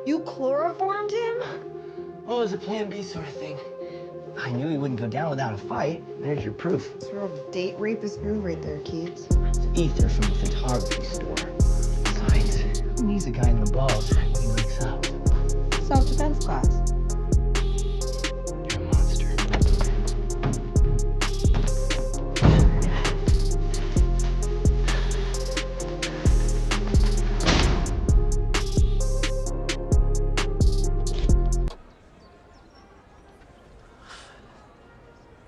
You chloroformed him? Well, it was a plan B sort of thing. I knew he wouldn't go down without a fight. There's your proof. It's a real date rapist move right there, Keats. It's ether from a photography store. Besides, who needs a guy in the balls when he wakes up? Self-defense class. You're a monster.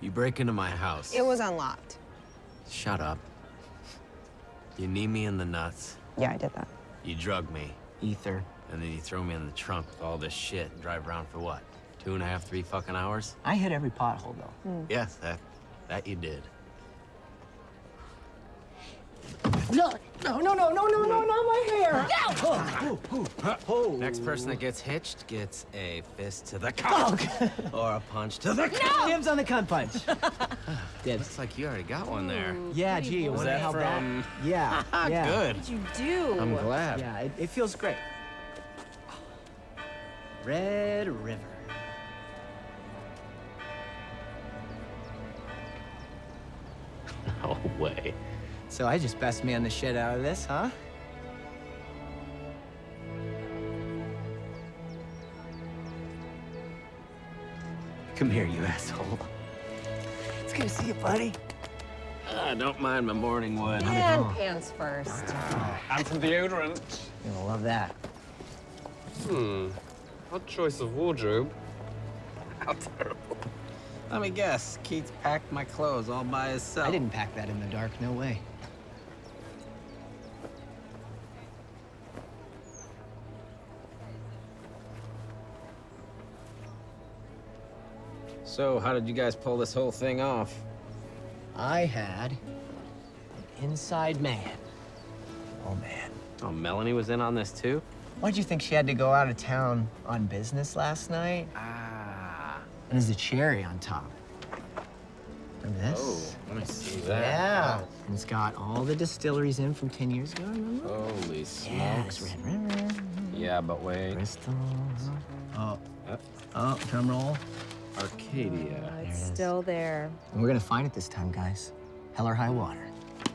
You break into my house. It was unlocked. Shut up. You knee me in the nuts. Yeah, I did that. You drug me. Ether. And then you throw me in the trunk with all this shit and drive around for what? 2.5, 3 fucking hours? I hit every pothole, though. Yes, that you did. No, not my hair! Oh. Next person that gets hitched gets a fist to the cunt. Or a punch to the cunt. Dibs on the cunt punch. Dibs. Looks like you already got one there. Yeah, gee, Was wonder that how from... Yeah, yeah. Good. What'd you do? I'm glad. Yeah, it feels great. Red River. No way. So I just best man the shit out of this, huh? Come here, you asshole. It's good to see you, buddy. Don't mind my morning wood. And pants first. And some deodorant. You're gonna love that. Odd choice of wardrobe. How terrible. Let me guess. Keats packed my clothes all by himself. I didn't pack that in the dark, no way. So, how did you guys pull this whole thing off? I had an inside man. Oh, man. Oh, Melanie was in on this too? Why'd you think she had to go out of town on business last night? Ah. And there's a cherry on top. Remember Oh, this? let me see that. Yeah. And it's got all the distilleries in from 10 years ago, remember? Holy Yes, smokes. Red River. Yeah, but wait. Bristol. Oh, drum roll. Arcadia. It's still there. And we're gonna find it this time, guys. Hell or high water.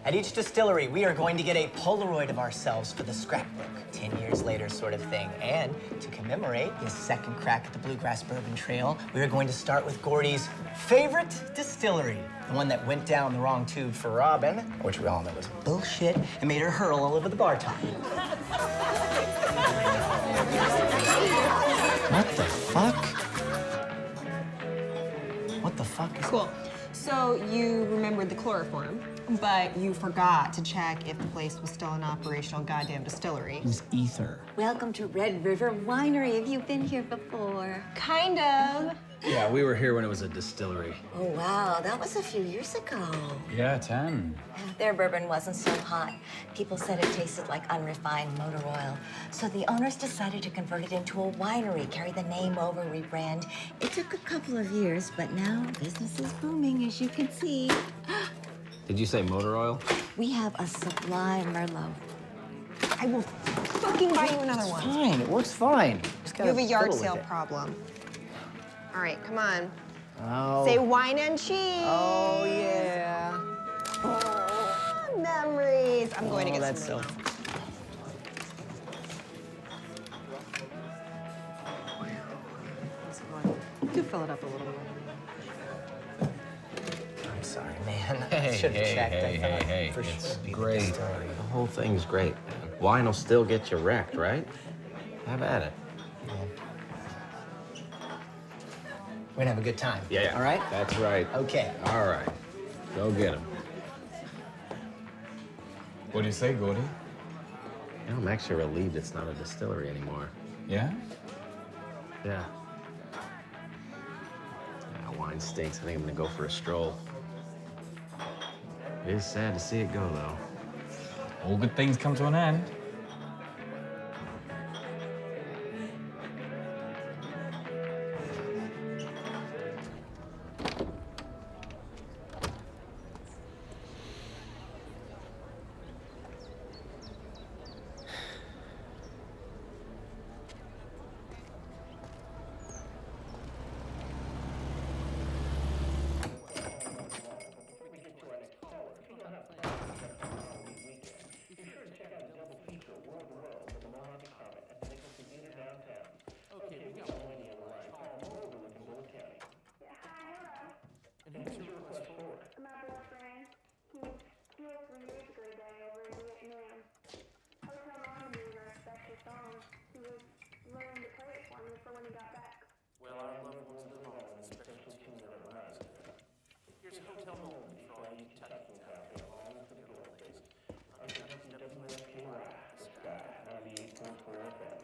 At each distillery, we are going to get a Polaroid of ourselves for the scrapbook. 10 years later sort of thing. And to commemorate his second crack at the Bluegrass Bourbon Trail, we are going to start with Gordy's favorite distillery. The one that went down the wrong tube for Robin, which we all know was bullshit, and made her hurl all over the bar top. What the fuck? What the fuck is Cool. So you remembered the chloroform, but you forgot to check if the place was still an operational goddamn distillery. It was ether. Welcome to Red River Winery. Have you been here before? Kind of. Yeah, we were here when it was a distillery. Oh, wow. That was a few years ago. Yeah, 10. Their bourbon wasn't so hot. People said it tasted like unrefined motor oil. So the owners decided to convert it into a winery, carry the name over, rebrand. It took a couple of years, but now business is booming, as you can see. Did you say motor oil? We have a sublime Merlot. I will fucking buy you another one. Fine, it works fine. Just You have a gotta yard fiddle with sale it. problem. All right, come on. Oh. Say wine and cheese. Oh, yeah. Ah, memories. I'm going to get that's some. so. How's it going? could fill it up a little more. I'm sorry, man. I Hey, should have hey, checked. hey, I thought hey, hey. for sure It's it'd be the great. distillery. The whole thing's great, man. Wine will still get you wrecked, right? Have at it. We're gonna have a good time. Yeah. All right? That's right. Okay. All right. Go get him. What do you say, Gordy? You know, I'm actually relieved it's not a distillery anymore. Yeah? Yeah. Wine stinks. I think I'm gonna go for a stroll. It is sad to see it go, though. All good things come to an end. My boyfriend, he was 3 years ago today over in Vietnam. Hotel Mama gave her a special song. He was learning to play it for me for when he got back. Well, our loved ones live on in a special tune that reminds us of that. Here's Hotel Moment for all you Texans out there long for the good old days. On WFKY, Sky 98.4 FM.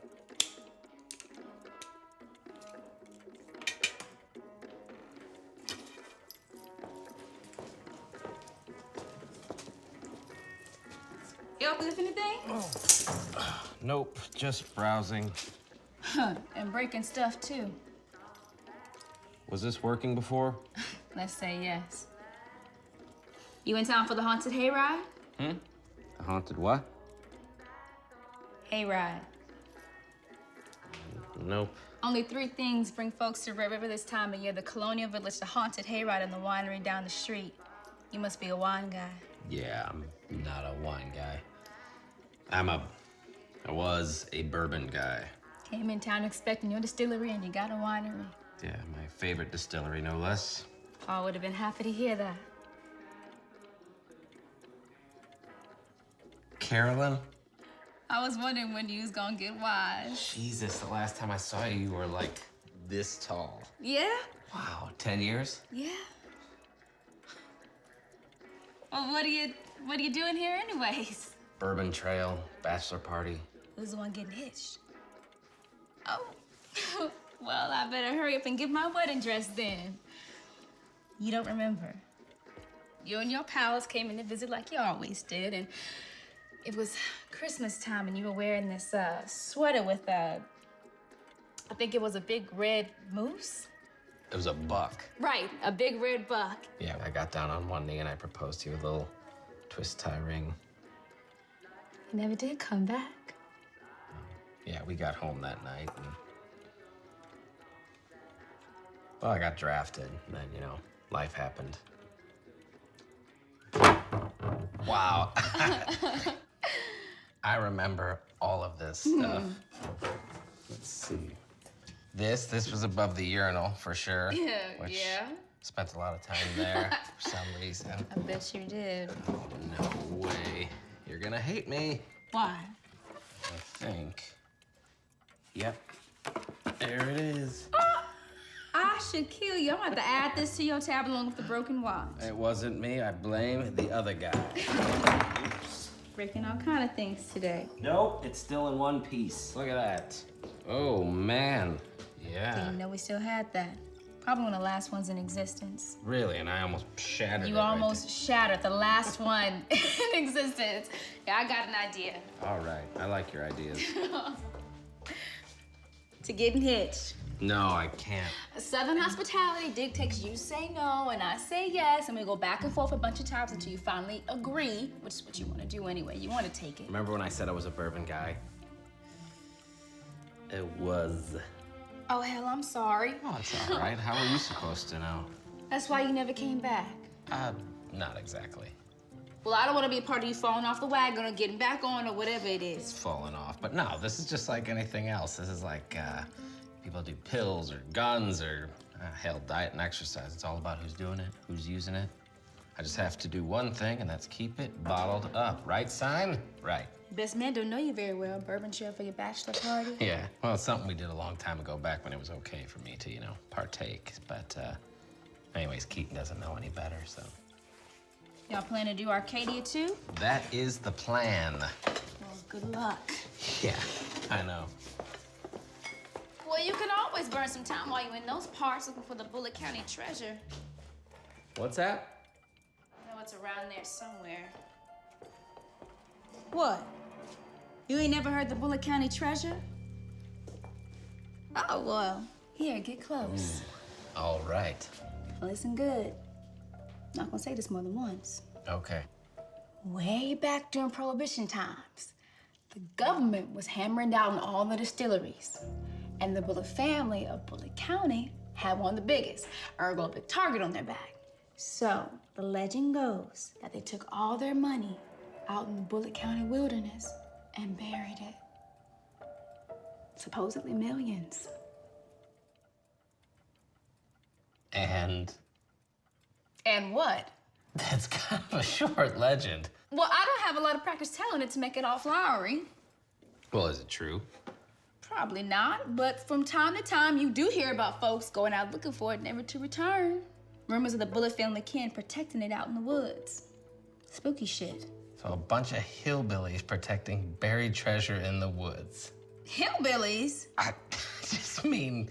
You up with anything? Nope, just browsing. Huh, and breaking stuff too. Was this working before? Let's say yes. You in town for the haunted hayride? A haunted what? Hayride. Nope. Only 3 things bring folks to Red River this time of year: the Colonial Village, the haunted hayride, and the winery down the street. You must be a wine guy. Yeah, I'm not a wine guy. I was a bourbon guy. Came in town expecting your distillery and you got a winery. Yeah, my favorite distillery, no less. Paul would have been happy to hear that. Carolyn? I was wondering when you was gonna get wise. Jesus, the last time I saw you, you were like this tall. Yeah? Wow, 10 years? Yeah. Well, what are you doing here anyways? Bourbon Trail, bachelor party. Who's the one getting hitched? Oh, well, I better hurry up and get my wedding dress then. You don't remember. You and your pals came in to visit like you always did, and it was Christmas time, and you were wearing this sweater with I think it was a big red moose? It was a buck. Right, a big red buck. Yeah, I got down on one knee and I proposed to you with a little twist tie ring. You never did come back. Yeah, we got home that night and... Well, I got drafted, and then, you know, life happened. Wow. I remember all of this stuff. Let's see. This was above the urinal, for sure. Yeah, which yeah. Spent a lot of time there for some reason. I bet you did. Oh, no way. You're gonna hate me. Why? I think. Yep. There it is. I should kill you. I'm about to add this to your tab along with the broken watch. It wasn't me. I blame the other guy. Breaking all kind of things today. Nope, it's still in one piece. Look at that. Oh, man. Yeah. Didn't know we still had that. Probably one of the last ones in existence. Really, and I almost shattered it. You right almost shattered the last one in existence. Yeah, I got an idea. there. All right, I like your ideas. To getting hitched. No, I can't. Southern hospitality dictates you say no and I say yes, and we go back and forth a bunch of times until you finally agree, which is what you want to do anyway. You want to take it. Remember when I said I was a bourbon guy? It was. Oh, hell, I'm sorry. Oh, it's all right. How are you supposed to know? That's why you never came back. Not exactly. Well, I don't want to be a part of you falling off the wagon or getting back on or whatever it It's is. falling off. But no, this is just like anything else. This is like, people do pills or guns or, Hell, diet and exercise. It's all about who's doing it, who's using it. I just have to do one thing, and that's keep it bottled up. Right, Sign? Right. Best man don't know you very well. Bourbon trail for your bachelor party? Yeah, well, it's something we did a long time ago, back when it was okay for me to, partake. But, anyways, Keaton doesn't know any better, so. Y'all plan to do Arcadia too? That is the plan. Well, good luck. Yeah, I know. Well, you can always burn some time while you're in those parts looking for the Bullitt County treasure. What's that? I know it's around there somewhere. What? You ain't never heard the Bullitt County treasure? Oh, well, here, get close. All right. Listen good. Not gonna say this more than once. Okay. Way back during Prohibition times, the government was hammering down on all the distilleries. And the Bullitt family of Bullitt County had one of the biggest, ergo a big target on their back. So the legend goes that they took all their money out in the Bullitt County wilderness and buried it. Supposedly millions. And And what? that's kind of a short legend. Well, I don't have a lot of practice telling it to make it all flowery. Well, is it true? Probably not, but from time to time, you do hear about folks going out looking for it, never to return. Rumors of the Bullitt family kin protecting it out in the woods. Spooky shit. So a bunch of hillbillies protecting buried treasure in the woods. Hillbillies? I just mean,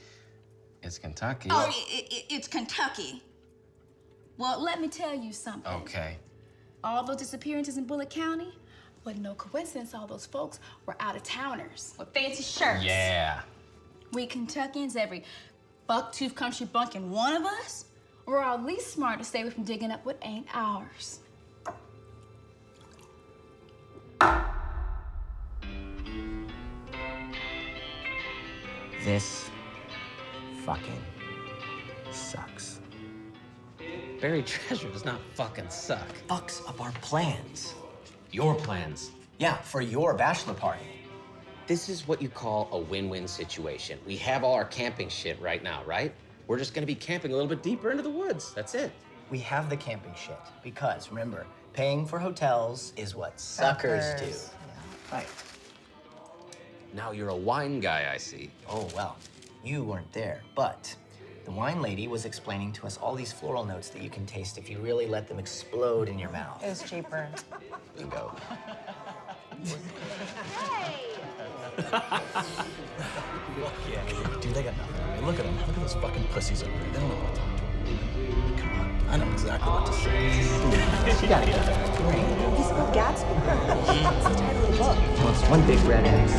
it's Kentucky. Oh, it's Kentucky. Well, let me tell you something. Okay. All those disappearances in Bullitt County, wasn't no coincidence all those folks were out-of-towners with fancy shirts. Yeah. We Kentuckians, every buck-tooth country bumpkin one of us, we're all at least smart to stay away from digging up what ain't ours. This fucking sucks. Buried treasure does not fucking suck. Fucks up our plans. Your plans. Yeah, for your bachelor party. This is what you call a win-win situation. We have all our camping shit right now, right? We're just gonna be camping a little bit deeper into the woods. That's it. We have the camping shit because, remember, paying for hotels is what suckers do. Yeah. Right. Now you're a wine guy, I see. Oh, well, you weren't there, but the wine lady was explaining to us all these floral notes that you can taste if you really let them explode in your mouth. It was cheaper. Bingo. Dude, they got nothing. I mean, look at them. Look at those fucking pussies over there. They don't know what to talk to. Come on. I know exactly what to say. You gotta get that. He spelled Gatsby. It's the title of the book. Well, it's one big red X.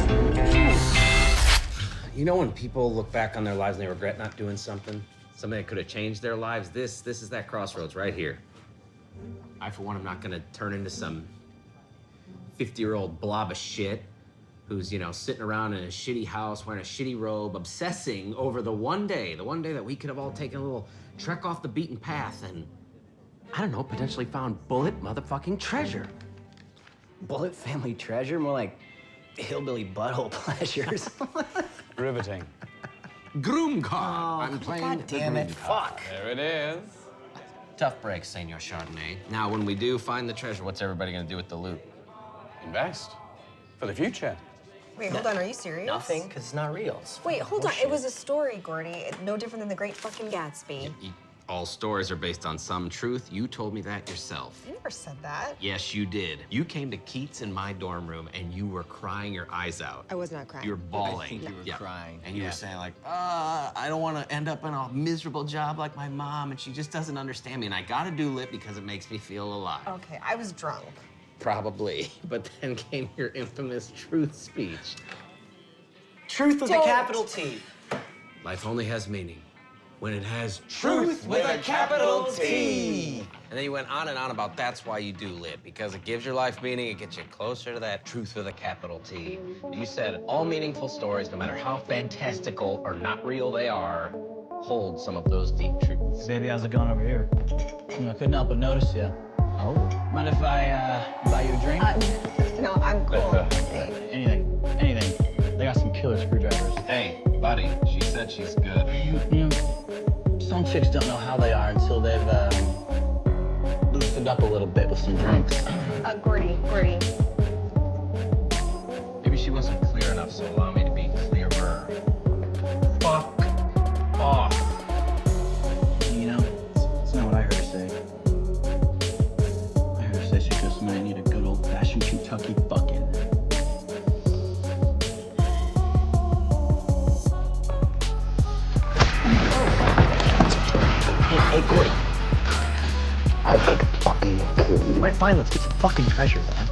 You know when people look back on their lives and they regret not doing something? Something that could have changed their lives? This is that crossroads right here. I, for one, am not gonna turn into some 50-year-old blob of shit who's, sitting around in a shitty house, wearing a shitty robe, obsessing over the one day that we could have all taken a little trek off the beaten path and, I don't know, potentially found Bullitt motherfucking treasure. Bullitt family treasure? More like hillbilly butthole pleasures. Riveting. Groom car. I'm playing. God damn it. Fuck. There it is. Tough break, Senor Chardonnay. Now, when we do find the treasure, what's everybody gonna do with the loot? Invest. For the future. Wait, hold on, are you serious? Nothing, because it's not real. It's Wait, hold on. bullshit. It was a story, Gordy. No different than the Great Fucking Gatsby. All stories are based on some truth. You told me that yourself. I never said that. Yes, you did. You came to Keats in my dorm room and you were crying your eyes out. I was not crying. You were bawling. I think you were crying. And you were saying like, I don't want to end up in a miserable job like my mom and she just doesn't understand me. And I got to do lit because it makes me feel alive. Okay, I was drunk. Probably. But then came your infamous truth speech. Truth with a capital T. Life only has meaning when it has Truth with a capital T. And then you went on and on about that's why you do lit, because it gives your life meaning, it gets you closer to that truth with a capital T. You said all meaningful stories, no matter how fantastical or not real they are, hold some of those deep truths. Baby, how's it going over here? I couldn't help but notice you. Oh. Mind if I buy you a drink? No, I'm cool. Anything. They got some killer screwdrivers. Hey, buddy, she said she's good. Just Some chicks don't know how they are until they've loosened up a little bit with some drinks. Gordy. Maybe she wasn't clear enough, so allow me to be clearer. Fuck off. You know, it's not what I heard her say. I heard her say she just might need a good old-fashioned Kentucky fucking. Hey, Gordy. I think fucking kill you. Right, fine, let's get some fucking treasure, man.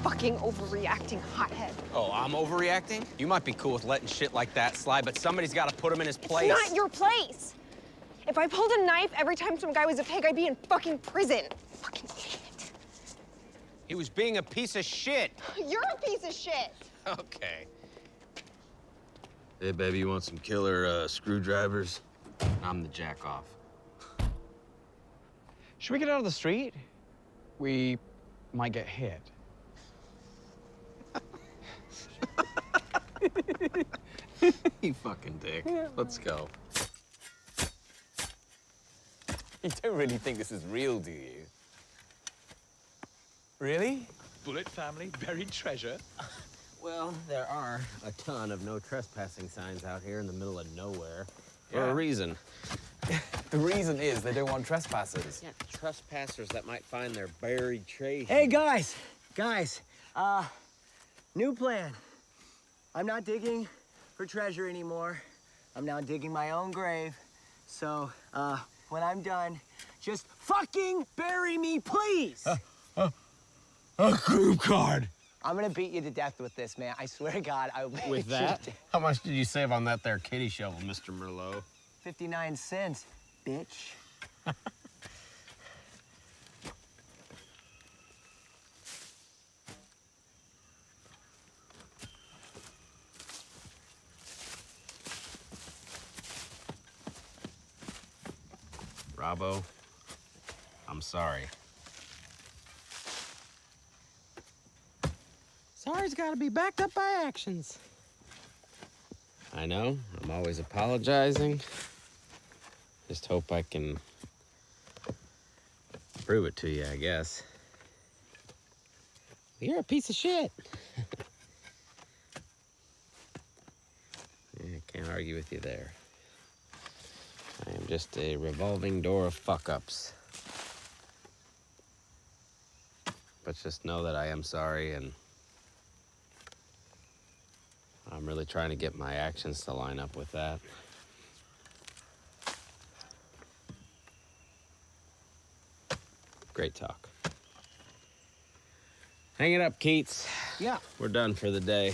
Fucking overreacting hothead. Oh, I'm overreacting? You might be cool with letting shit like that slide, but somebody's got to put him in his place. It's not your place. If I pulled a knife every time some guy was a pig, I'd be in fucking prison. Fucking idiot. He was being a piece of shit. You're a piece of shit. Okay. Hey, baby, you want some killer screwdrivers? I'm the jack off. Should we get out of the street? We might get hit. You fucking dick. Let's go. You don't really think this is real, do you? Really? Bullitt family buried treasure. Well, there are a ton of no trespassing signs out here in the middle of nowhere. For a reason. The reason is they don't want trespassers. Yeah, trespassers that might find their buried treasure. Hey, guys, new plan. I'm not digging for treasure anymore. I'm now digging my own grave. So, when I'm done, just fucking bury me, please. A group card. I'm gonna beat you to death with this, man. I swear to God, I will beat With you that? to- How much did you save on that there kitty shovel, Mr. Merlot? 59 cents, bitch. Robbo, I'm sorry. Sorry's got to be backed up by actions. I know, I'm always apologizing. Just hope I can prove it to you, I guess. You're a piece of shit. Yeah, can't argue with you there. I am just a revolving door of fuck-ups. But just know that I am sorry, and I'm really trying to get my actions to line up with that. Great talk. Hang it up, Keats. Yeah. We're done for the day.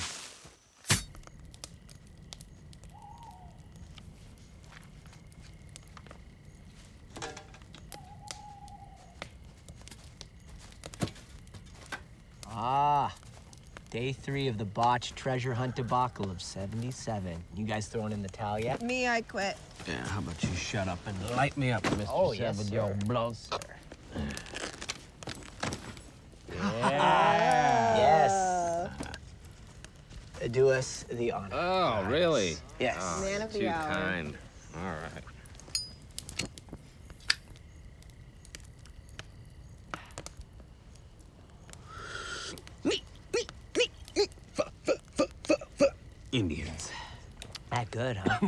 Ah, day 3 of the botched treasure hunt debacle of 77. You guys throwing in the towel yet? Me, I quit. Yeah, how about you shut up and light me up, Mr. Oh, yes, Seven, sir. yo, blow. Yes. Do us the honor. Oh, really? Yes. Oh, Man of the too hour. kind. All right. Indians. That good, huh?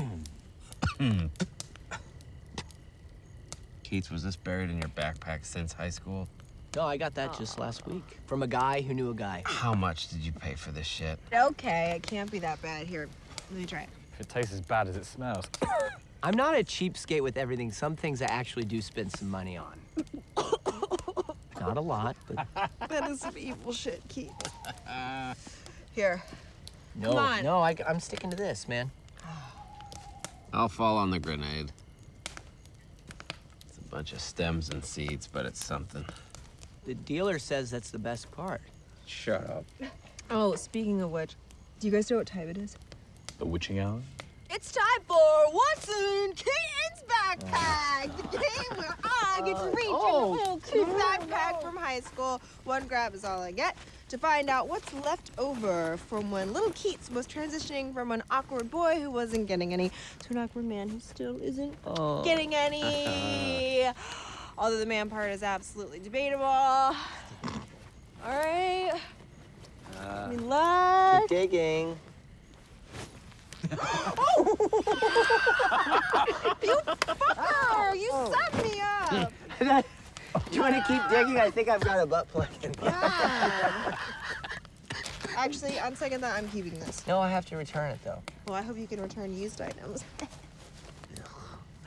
Keats, was this buried in your backpack since high school? No, I got that just last week from a guy who knew a guy. How much did you pay for this shit? Okay, it can't be that bad. Here, let me try it. If it tastes as bad as it smells. I'm not a cheapskate with everything. Some things I actually do spend some money on. Not a lot, but That is some evil shit, Keith. Here. no, Come on. no, I'm sticking to this, man. I'll fall on the grenade. It's a bunch of stems and seeds, but it's something. The dealer says that's the best part. Shut up. Oh, speaking of which, do you guys know what time it is? The witching hour? It's time for What's in Keaton's Backpack! reaching. Oh, cute backpack from high school. One grab is all I get to find out what's left over from when little Keats was transitioning from an awkward boy who wasn't getting any to an awkward man who still isn't getting any. Although the man part is absolutely debatable. All right. Good luck. Keep digging. Oh! You fucker! You set me up! Do you want to keep digging? I think I've got a butt plug in there. God. Actually, on second thought, I'm keeping this. No, I have to return it, though. Well, I hope you can return used items. I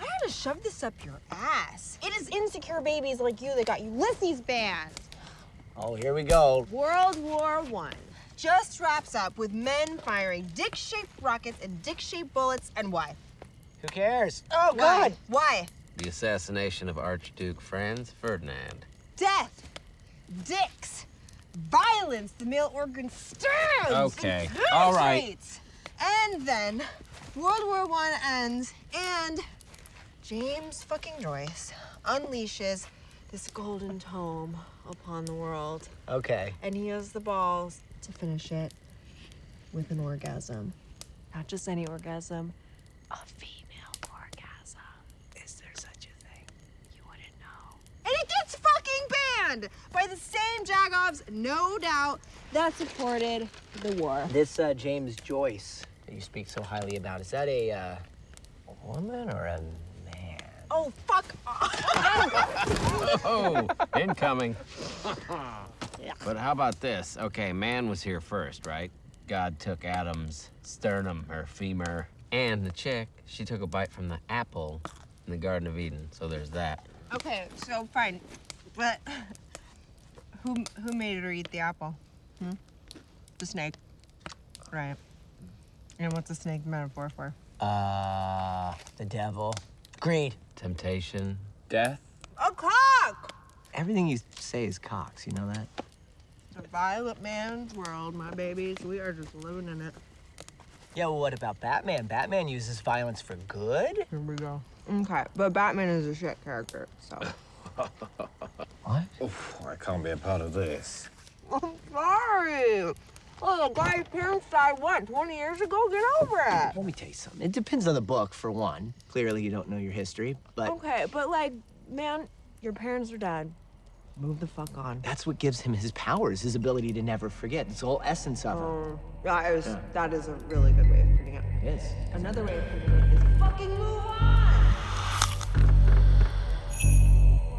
had to shove this up your ass. It is insecure babies like you that got Ulysses banned. Oh, here we go. World War I just wraps up with men firing dick-shaped rockets and dick-shaped bullets, and why? Who cares? Oh, Why? God. Why? The assassination of Archduke Franz Ferdinand. Death, dicks, violence, the male organ stabs. Okay, and all right. penetrates. And then World War I ends, and James fucking Joyce unleashes this golden tome upon the world. Okay. And he has the balls to finish it with an orgasm. Not just any orgasm, a female orgasm. Is there such a thing? You wouldn't know. And it gets fucking banned by the same jagoffs, no doubt, that supported the war. This James Joyce that you speak so highly about, is that a woman or a man? Oh, fuck off. Oh, incoming. But how about this? Okay, man was here first, right? God took Adam's sternum or femur, and the chick, she took a bite from the apple in the Garden of Eden. So there's that. Okay, so fine, but who made her eat the apple? The snake, right? And what's the snake metaphor for? The devil. Greed. Temptation. Death? A cock! Everything you say is cocks, you know that? It's a violent man's world, my babies. We are just living in it. Yeah, well, what about Batman? Batman uses violence for good? Here we go. Okay, but Batman is a shit character, so. What? Oof, I can't be a part of this. I'm sorry. Oh, the guy's parents died, what, 20 years ago? Get over it. Let me tell you something. It depends on the book, for one. Clearly, you don't know your history, but Okay, but like, man, your parents are dead. Move the fuck on. that's what gives him his powers, his ability to never forget. It's the whole essence of him. That is a really good way of putting it. It is. Another way of putting it is fucking move on!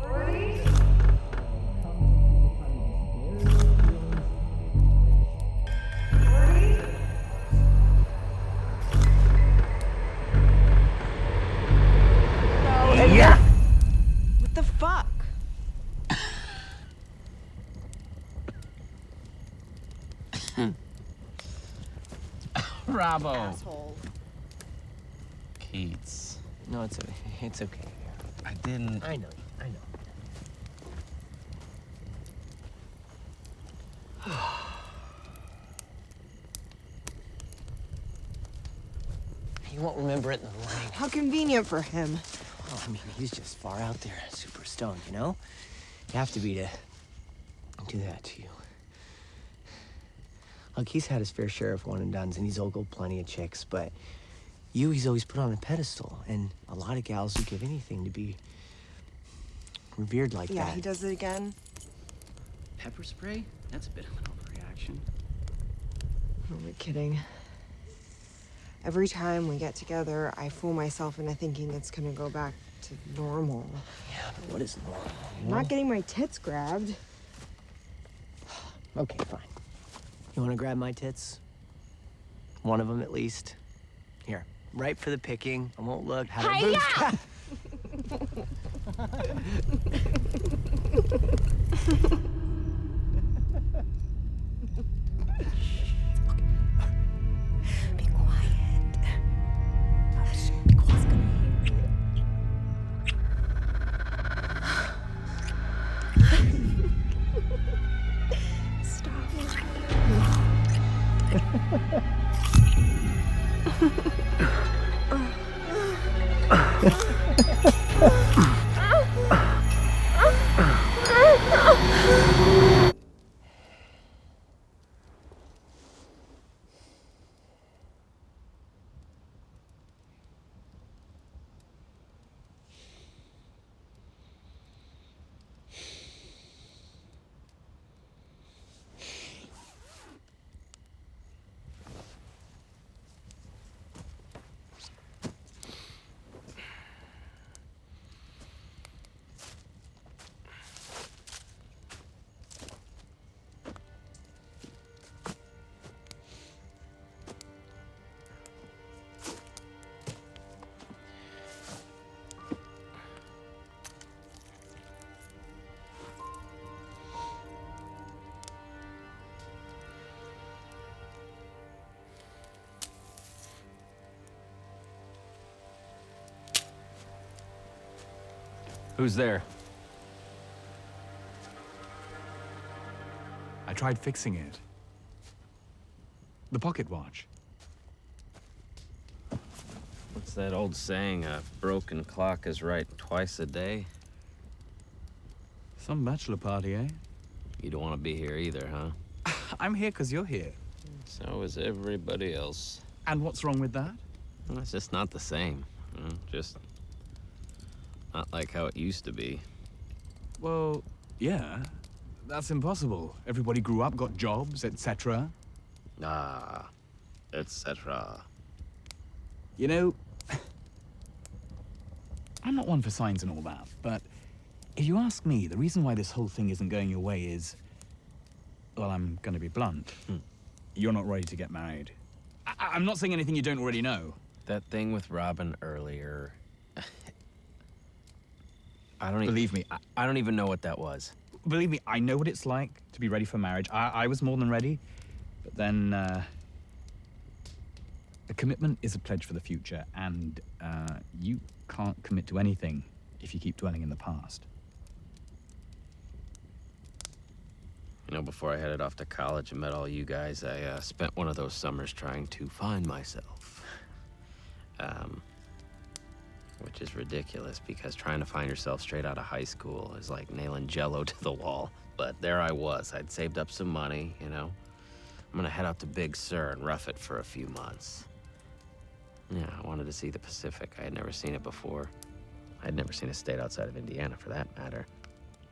Maurice? Maurice? Yeah! What the fuck? Bravo. Asshole. Keats. No, it's okay. I didn't. I know. He won't remember it in the morning. How convenient for him. Well, I mean, he's just far out there, super stoned, you know? You have to be to do that to you. Look, he's had his fair share of one and dones, and he's ogled plenty of chicks, but he's always put on a pedestal, and a lot of gals would give anything to be revered like that. Yeah, he does it again. Pepper spray? That's a bit of an overreaction. I'm not kidding. Every time we get together, I fool myself into thinking it's gonna go back to normal. Yeah, but what is normal? I'm not getting my tits grabbed. Okay, fine. You want to grab my tits? One of them, at least. Here, right for the picking. I won't look. Have a boobs. Be quiet. Be quiet. Stop. Who's there? I tried fixing it. The pocket watch. What's that old saying? A broken clock is right twice a day? Some bachelor party, eh? You don't want to be here either, huh? I'm here because you're here. So is everybody else. And what's wrong with that? Well, it's just not the same. You know, just not like how it used to be. Well, yeah. That's impossible. Everybody grew up, got jobs, etc. Ah, etc. You know, I'm not one for signs and all that, but if you ask me, the reason why this whole thing isn't going your way is, well, I'm going to be blunt. You're not ready to get married. I'm not saying anything you don't already know. That thing with Robin earlier. Believe me, I don't even know what that was. Believe me, I know what it's like to be ready for marriage. I was more than ready, but then a commitment is a pledge for the future, and you can't commit to anything if you keep dwelling in the past. You know, before I headed off to college and met all you guys, I spent one of those summers trying to find myself. Which is ridiculous, because trying to find yourself straight out of high school is like nailing Jell-O to the wall. But there I was. I'd saved up some money, you know. I'm gonna head out to Big Sur and rough it for a few months. Yeah, I wanted to see the Pacific. I had never seen it before. I'd never seen a state outside of Indiana, for that matter.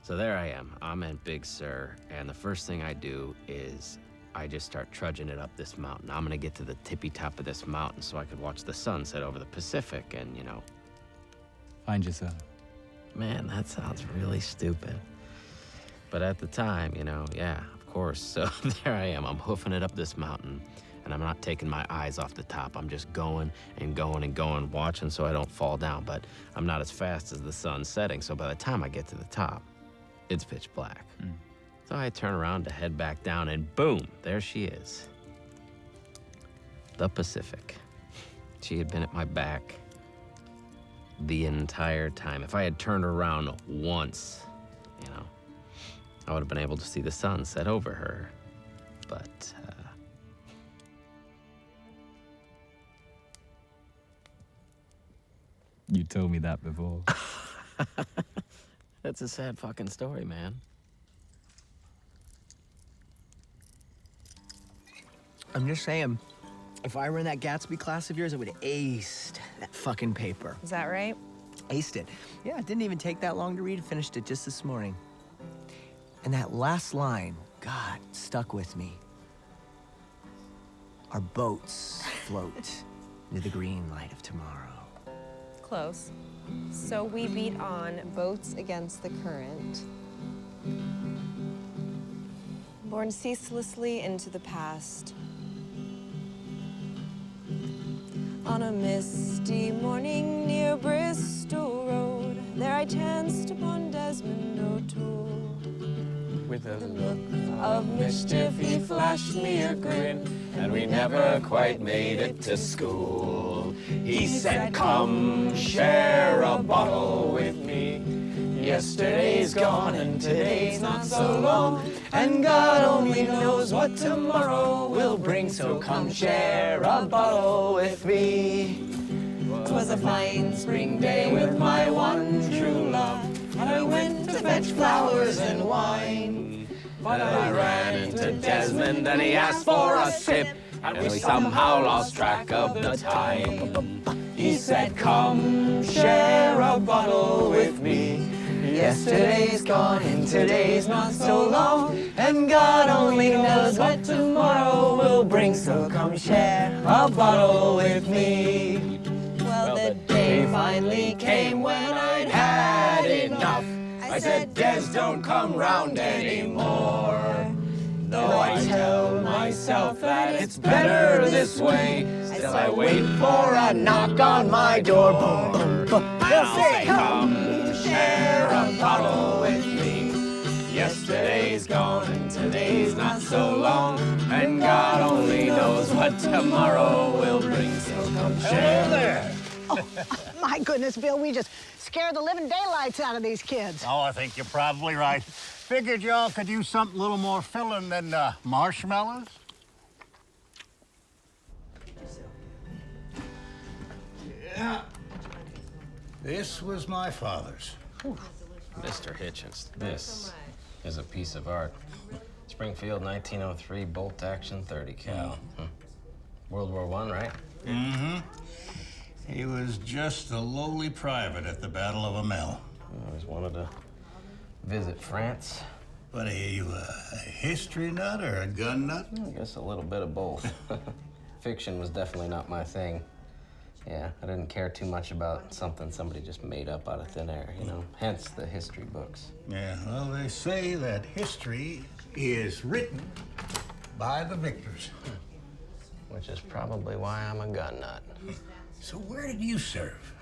So there I am. I'm in Big Sur, and the first thing I do is I just start trudging it up this mountain. I'm gonna get to the tippy top of this mountain so I could watch the sun set over the Pacific and, you know. Find yourself. Man, that sounds really stupid. But at the time, you know, yeah, of course. So there I am. I'm hoofing it up this mountain, and I'm not taking my eyes off the top. I'm just going and going and going, watching so I don't fall down. But I'm not as fast as the sun setting, so by the time I get to the top, it's pitch black. So I turn around to head back down, and boom, there she is. The Pacific. She had been at my back the entire time. If I had turned around once, you know, I would have been able to see the sun set over her. But, You told me that before. That's a sad fucking story, man. I'm just saying, if I were in that Gatsby class of yours, I would have aced that fucking paper. Is that right? Aced it. Yeah, it didn't even take that long to read. Finished it just this morning. And that last line, God, stuck with me. Our boats float into the green light of tomorrow. Close. So we beat on boats against the current. Borne ceaselessly into the past. On a misty morning near Bristol Road, there I chanced upon Desmond O'Toole. With a Look of mischief he flashed me a grin, and we never quite made it to school. He said, come share a bottle with me. Yesterday's gone and today's not so long, and God only knows what tomorrow will bring, so come share a bottle with me. 'Twas a fine spring day with my one true love, and I went to fetch flowers and wine. But I ran into Desmond and he asked for a sip, and we somehow lost track of the time. He said, come share a bottle with me. Yesterday's gone and today's not so long, and God only knows what tomorrow will bring, so come share a bottle with me. Well, The day finally came when I'd had enough. I said, Des, don't come round anymore. Though I tell myself that it's better this way, still I wait for a knock on my door. They'll say, come share a bottle with me. Yesterday's gone and today's not so long, and God only knows what tomorrow will bring, so come share there. My goodness, Bill, we just scared the living daylights out of these kids. Oh, I think you're probably right. Figured y'all could use something a little more filling than marshmallows. Yeah. This was my father's. Mr. Hitchens, this is a piece of art. Springfield, 1903, bolt action, 30 cal. World War I, right? Mm-hmm. He was just a lowly private at the Battle of Amel. I always wanted to visit France. What are you, a history nut or a gun nut? I guess a little bit of both. Fiction was definitely not my thing. Yeah, I didn't care too much about something somebody just made up out of thin air, you know, hence the history books. Yeah, well, they say that history is written by the victors. Which is probably why I'm a gun nut. So where did you serve?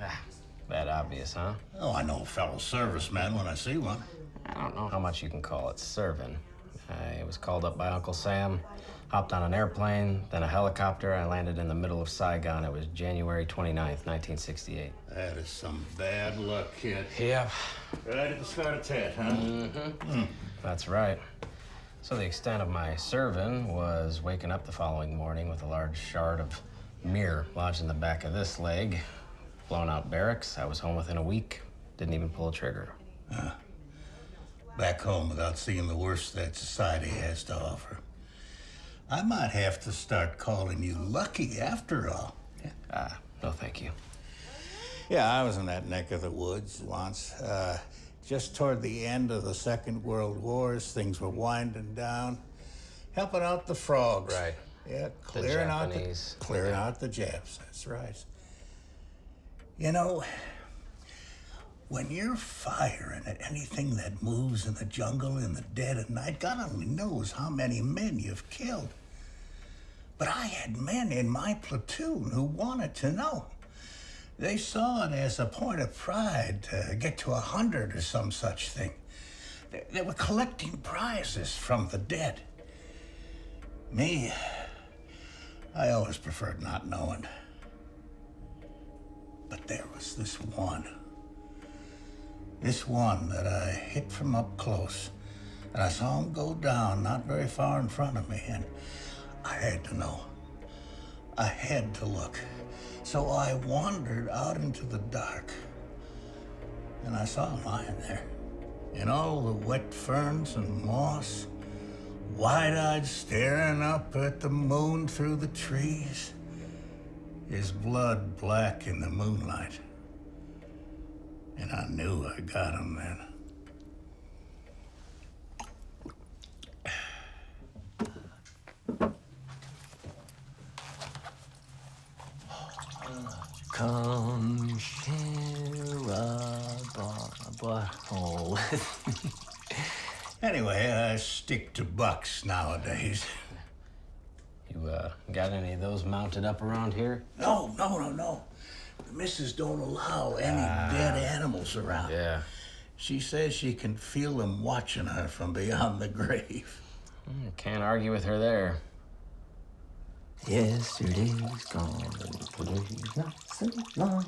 That obvious, huh? Oh, I know a fellow serviceman when I see one. I don't know how much you can call it serving. I was called up by Uncle Sam, hopped on an airplane, then a helicopter. I landed in the middle of Saigon. It was January 29th, 1968. That is some bad luck, kid. Yeah. Right at the start of Tet, huh? Mm-hmm. That's right. So the extent of my serving was waking up the following morning with a large shard of mirror lodged in the back of this leg. Blown out barracks. I was home within a week. Didn't even pull a trigger. Back home without seeing the worst that society has to offer. I might have to start calling you lucky after all. No thank you. Yeah, I was in that neck of the woods once. Just toward the end of the Second World War, as things were winding down, helping out the frogs. Right. Yeah, clearing out the Japs. That's right. You know, when you're firing at anything that moves in the jungle in the dead of night, God only knows how many men you've killed. But I had men in my platoon who wanted to know. They saw it as a point of pride to get to 100 or some such thing. They were collecting prizes from the dead. Me, I always preferred not knowing. But there was this one that I hit from up close, and I saw him go down not very far in front of me, and I had to know. I had to look. So I wandered out into the dark, and I saw him lying there in all the wet ferns and moss, wide-eyed staring up at the moon through the trees, his blood black in the moonlight. And I knew I got him then. Come share a butthole with me. Anyway, I stick to bucks nowadays. You, got any of those mounted up around here? No. The missus don't allow any dead animals around. Yeah. She says she can feel them watching her from beyond the grave. Can't argue with her there. Yesterday's gone, today's not so long,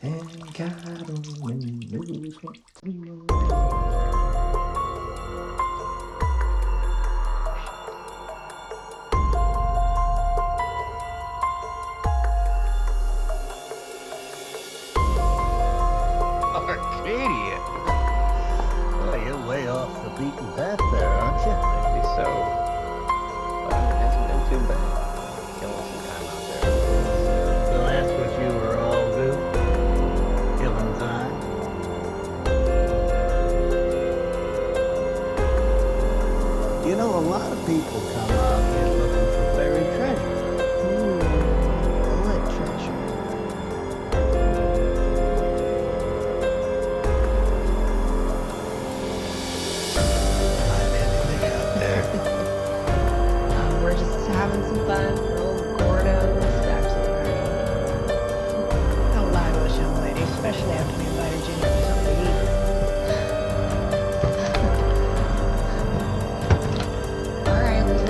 and God only knows what tomorrow. Arcadia. Well, you're way off the beaten path there, aren't you? Maybe so. But it hasn't been too bad. Killing some time out there. So that's what you were all doing? Killing time? You know, a lot of people come out here looking for buried treasure. What treasure? We're just having some fun for old Gordo's bachelor party. Don't lie to us, young lady, especially after we invited you here for something to eat. All right, let's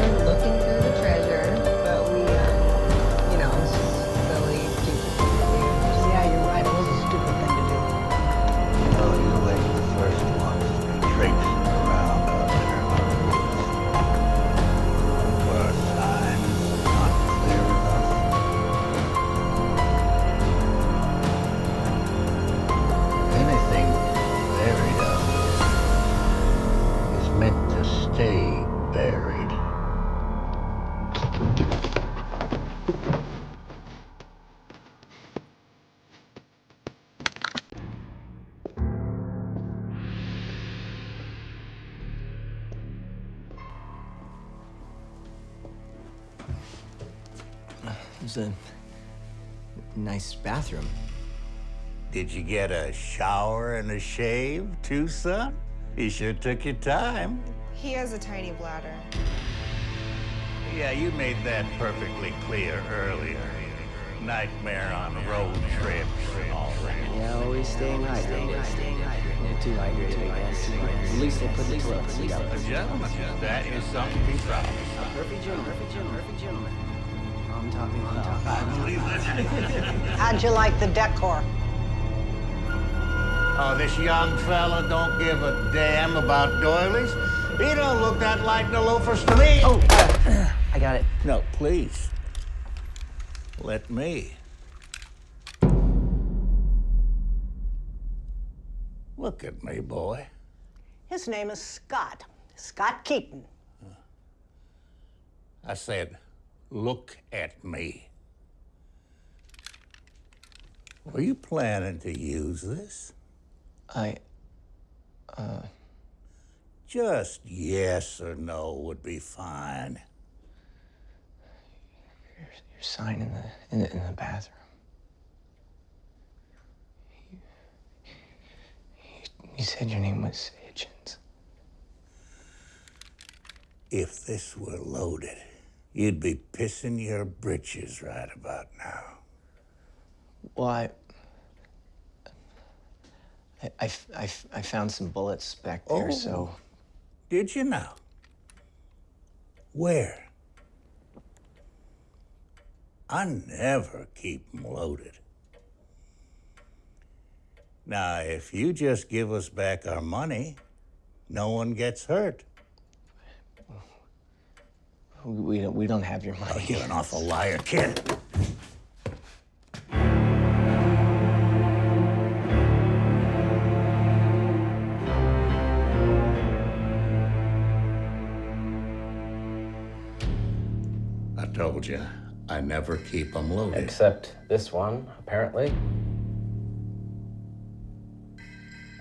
was a nice bathroom. Did you get a shower and a shave, too, son? You sure took your time. He has a tiny bladder. Yeah, you made that perfectly clear earlier. Nightmare on road trips and all that. Yeah, always staying hydrated. Too hydrated, I guess. At least they put the toilet seat up. Gentlemen, that is something to be proud of. Perfect gentleman. Mom taught me well. I believe that. How'd you like the decor? Oh, this young fella don't give a damn about doilies. He don't look that like the loafers to me. Oh, I got it. No, please. Let me. Look at me, boy. His name is Scott. Scott Keaton. I said, look at me. Were you planning to use this? Just yes or no would be fine. Your sign in the bathroom. You said your name was Hitchens. If this were loaded, you'd be pissing your britches right about now. Well, I found some bullets back there, so... Did you now? Where? I never keep them loaded. Now, if you just give us back our money, no one gets hurt. We don't have your money. Oh, you're an awful liar, kid. I told you, I never keep them loaded. Except this one, apparently.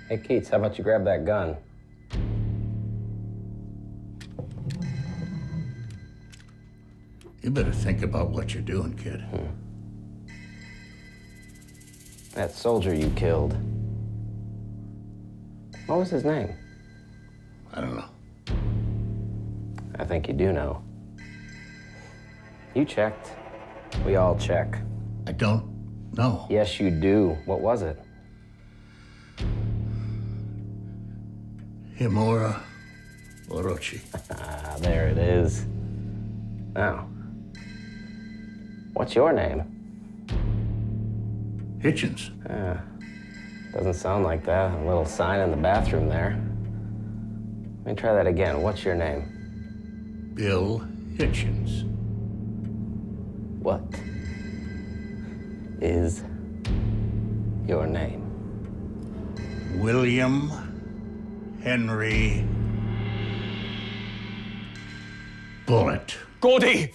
Hey, Keats, how about you grab that gun? You better think about what you're doing, kid. That soldier you killed. What was his name? I don't know. I think you do know. You checked. We all check. I don't know. Yes, you do. What was it? Himura Orochi. Ah, there it is. Now, what's your name? Hitchens. Doesn't sound like that. A little sign in the bathroom there. Let me try that again. What's your name? Bill Hitchens. What is your name? William Henry Bullitt. Gordy!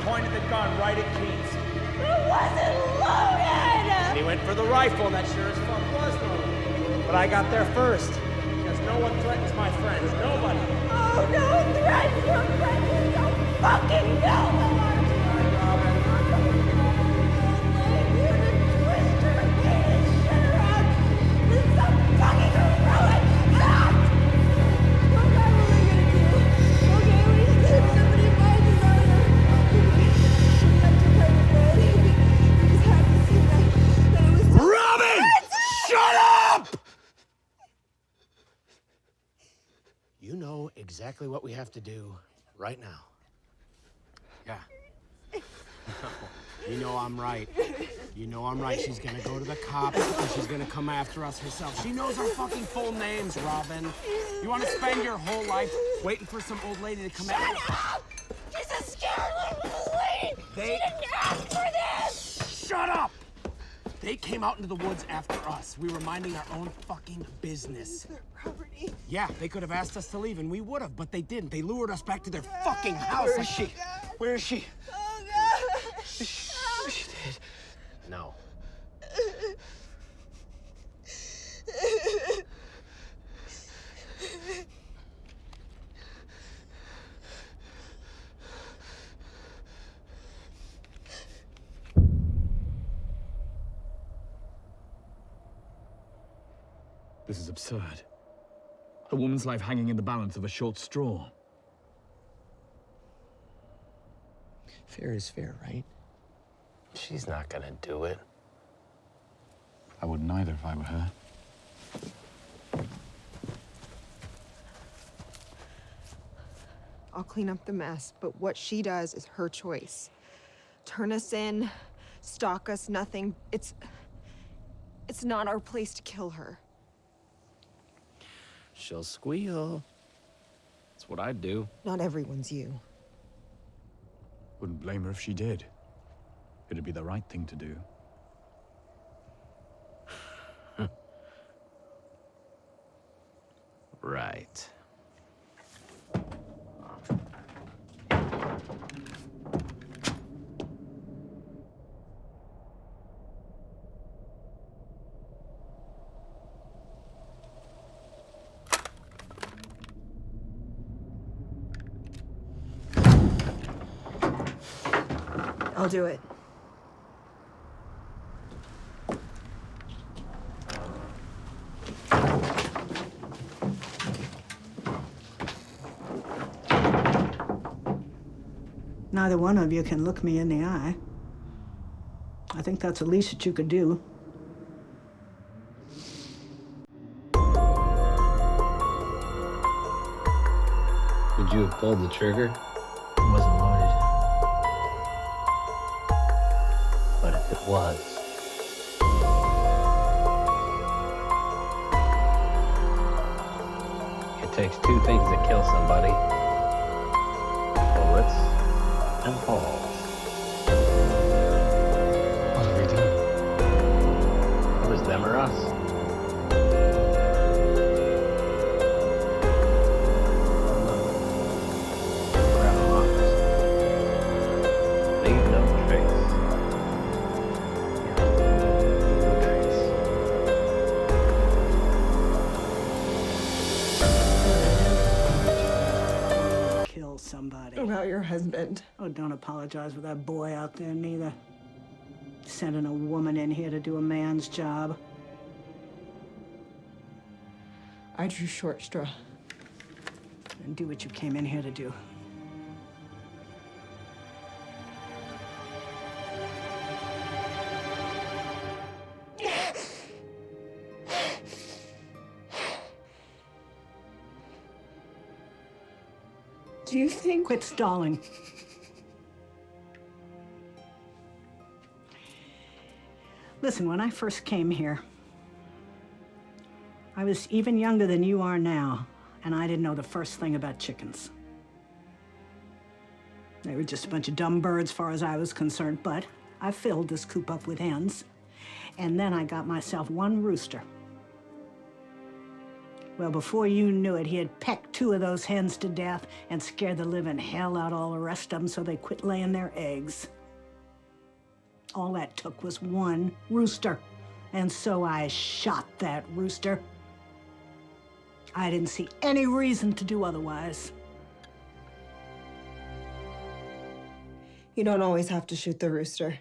Pointed the gun right at Keats. It wasn't loaded! And he went for the rifle, and that sure as fuck was loaded. But I got there first, because no one threatens my friends. Nobody. Oh, no threats! Your friends don't fucking know! You know exactly what we have to do right now. Yeah. You know I'm right. You know I'm right. She's gonna go to the cops and she's gonna come after us herself. She knows our fucking full names, Robin. You wanna spend your whole life waiting for some old lady to come after us? Shut up! She's a scared little lady! They didn't ask for this! Shut up! They came out into the woods after us. We were minding our own fucking business. Their property. Yeah, they could have asked us to leave, and we would have, but they didn't. They lured us back to their fucking house. Where is she? Where is she? Oh, God. She did. No. This is absurd. A woman's life hanging in the balance of a short straw. Fair is fair, right? She's not gonna do it. I wouldn't either if I were her. I'll clean up the mess, but what she does is her choice. Turn us in, stalk us, nothing. It's not our place to kill her. She'll squeal. That's what I'd do. Not everyone's you. Wouldn't blame her if she did. It'd be the right thing to do. Right. I'll do it. Neither one of you can look me in the eye. I think that's the least that you could do. Would you have pulled the trigger? It wasn't loaded. But if it was, It takes two things to kill somebody. Bullets and balls. What have we done? It was them or us. Leave no trace. No trace. Kill somebody. About your husband. Oh, don't apologize for that boy out there, neither. Sending a woman in here to do a man's job. I drew short straw. And do what you came in here to do. Do you think... Quit stalling. Listen, when I first came here, I was even younger than you are now, and I didn't know the first thing about chickens. They were just a bunch of dumb birds, as far as I was concerned, but I filled this coop up with hens, and then I got myself one rooster. Well, before you knew it, he had pecked 2 of those hens to death and scared the living hell out of all the rest of them so they quit laying their eggs. All that took was one rooster, and so I shot that rooster. I didn't see any reason to do otherwise. You don't always have to shoot the rooster.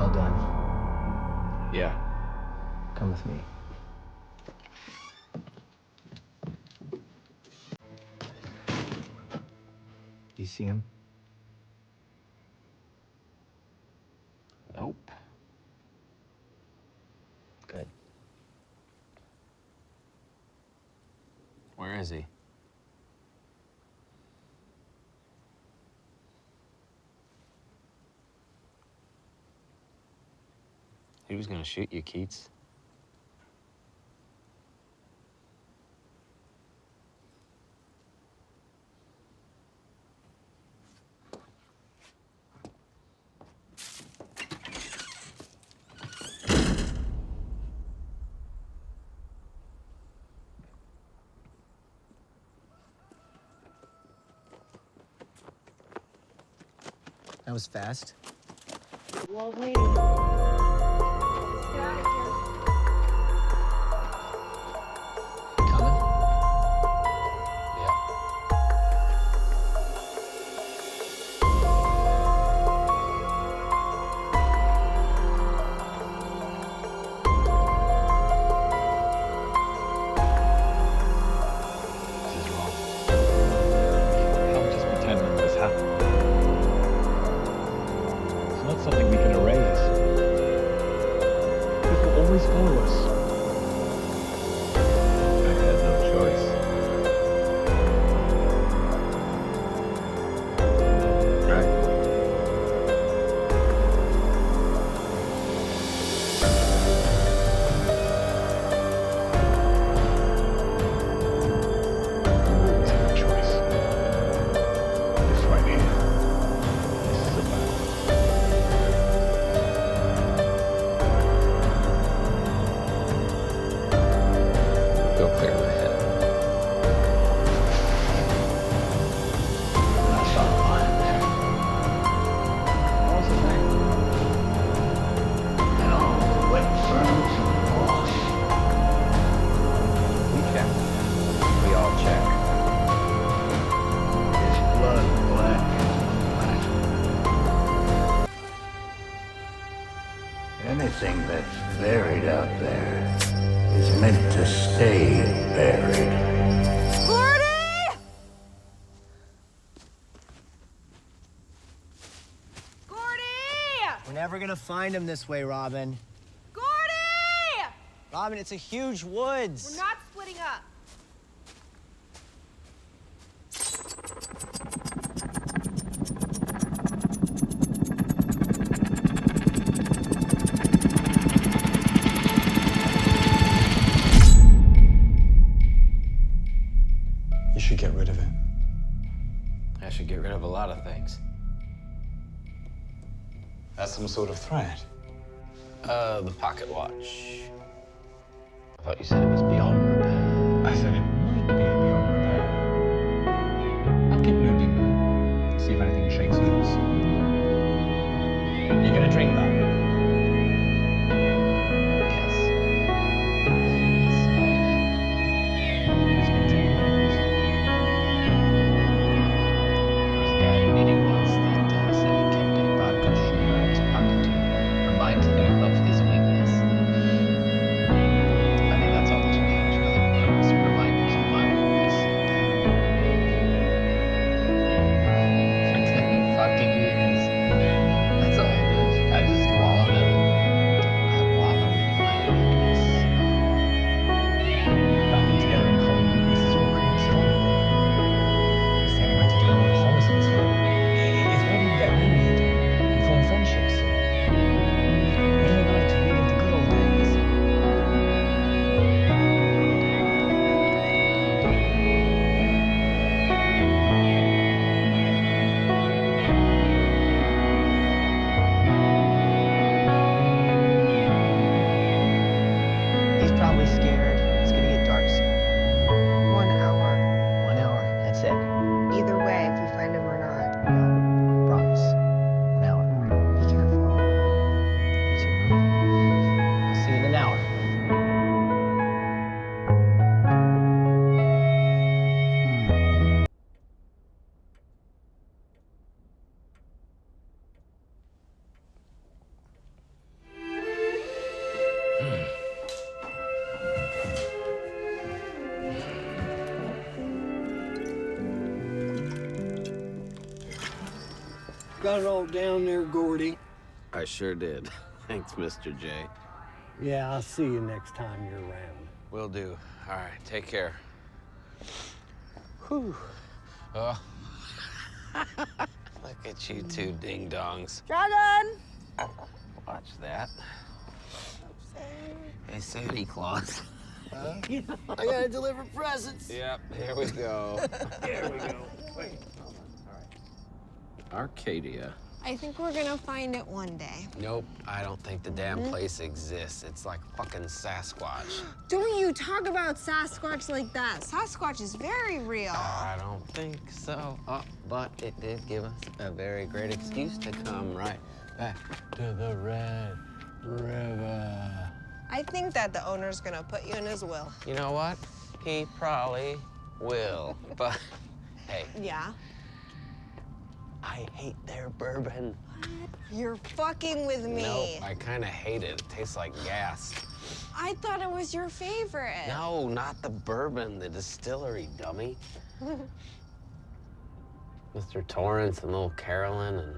all done? Yeah. Come with me. Do you see him? Nope. Good. Where is he? He was gonna shoot you, Keats. That was fast. Well, wait. Coming? This is wrong. Can't just pretend none of this happened. It's not something we can erase. It will always follow us. I had no choice. Right. Always have a choice. This right here. This is a battle. Go clear my head. I saw a line there. What was his name? And all the wet ferns and moss. We check. We all check. His blood black as night. Anything that's buried out there is meant to stay buried. Gordy! Gordy! We're never gonna find him this way, Robin. Gordy! Robin, it's a huge woods. We're not splitting up. You should get rid of it. I should get rid of a lot of things. That's some sort of threat. The pocket watch. I thought you said it was beyond repair. I said it might be beyond repair. I'll keep moving. See if anything shakes loose. You gonna drink that? Yes. It's been 10 years. There was a guy in a meeting once that said he kept a vodka shooter in his pocket to remind him of his weakness. I think that's all that's changed. got it all down there, Gordy. I sure did. Thanks, Mr. J. Yeah, I'll see you next time you're around. Will do. All right, take care. Whew. Oh. Look at you two ding-dongs. Dragon! Watch that. Hey, Santa Claus. I gotta deliver presents. Yep, here we go. Here we go. Wait. Arcadia. I think we're gonna find it one day. Nope, I don't think the damn place exists. It's like fucking Sasquatch. Don't you talk about Sasquatch like that. Sasquatch is very real. I don't think so. Oh, but it did give us a very great excuse to come right back to the Red River. I think that the owner's gonna put you in his will. You know what? He probably will. But, hey. Yeah? I hate their bourbon. You're fucking with me. Nope, I kind of hate it. It tastes like gas. I thought it was your favorite. No, not the bourbon, the distillery, dummy. Mr. Torrance and little Carolyn, and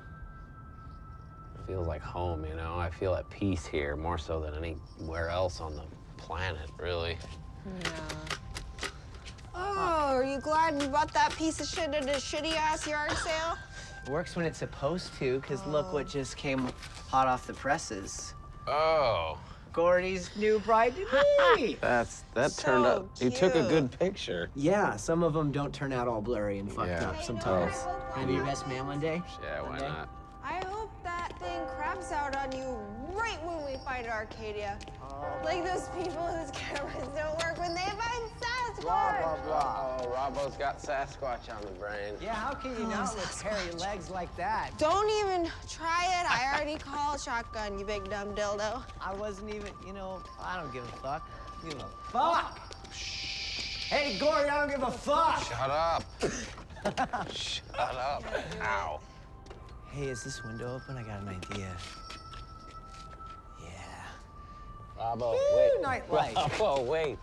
it feels like home, you know? I feel at peace here, more so than anywhere else on the planet, really. Yeah. Oh, are you glad you bought that piece of shit at a shitty-ass yard sale? Works when it's supposed to, because look what just came hot off the presses. Oh. Gordy's new bride to be. That So turned out. You took a cute. good picture. Yeah, some of them don't turn out all blurry and fucked Yeah. up sometimes. Can I be your best man one day? Yeah, why not? I hope that thing craps out on you right when we find Arcadia. Like those people whose cameras don't work when they find Sasquatch. Oh, Robbo's got Sasquatch on the brain. Yeah, how can you not with hairy legs like that? Don't even try it. I already called shotgun, you big dumb dildo. I wasn't even, I don't give a fuck. Give a fuck! Hey, Gordy, I don't give a fuck! Shut up. Shut up. Ow. Hey, is this window open? I got an idea. Robbo, Woo, wait. nightlight. Robbo, wait.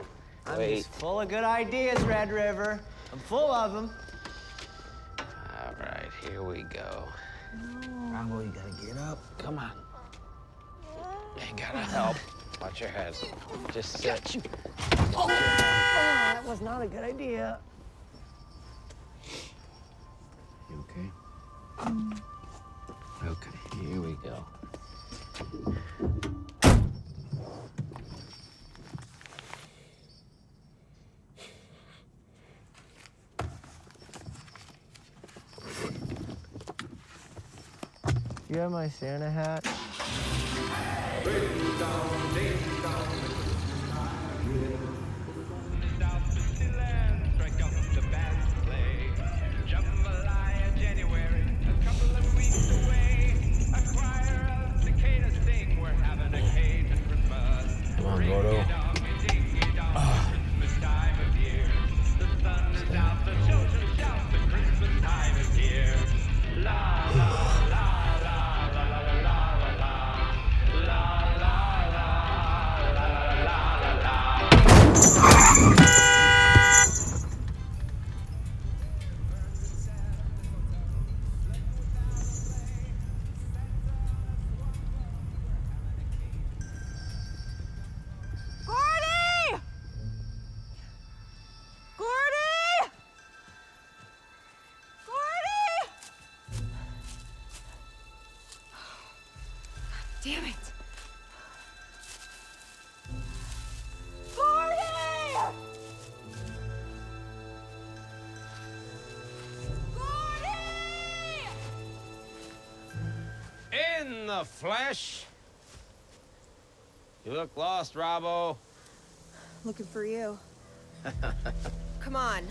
I'm Wait. just full of good ideas, Red River. I'm full of them. All right, here we go. Bravo, you gotta get up. Come on. Ain't gotta help. Watch your head. Just sit. Oh, that was not a good idea. You okay? Okay, here we go. You have my Santa hat? Come on, Gordo. Gordy! Gordy! Gordy! Damn it. Gordy! In the flesh. You look lost, Robbo. Looking for you. Come on.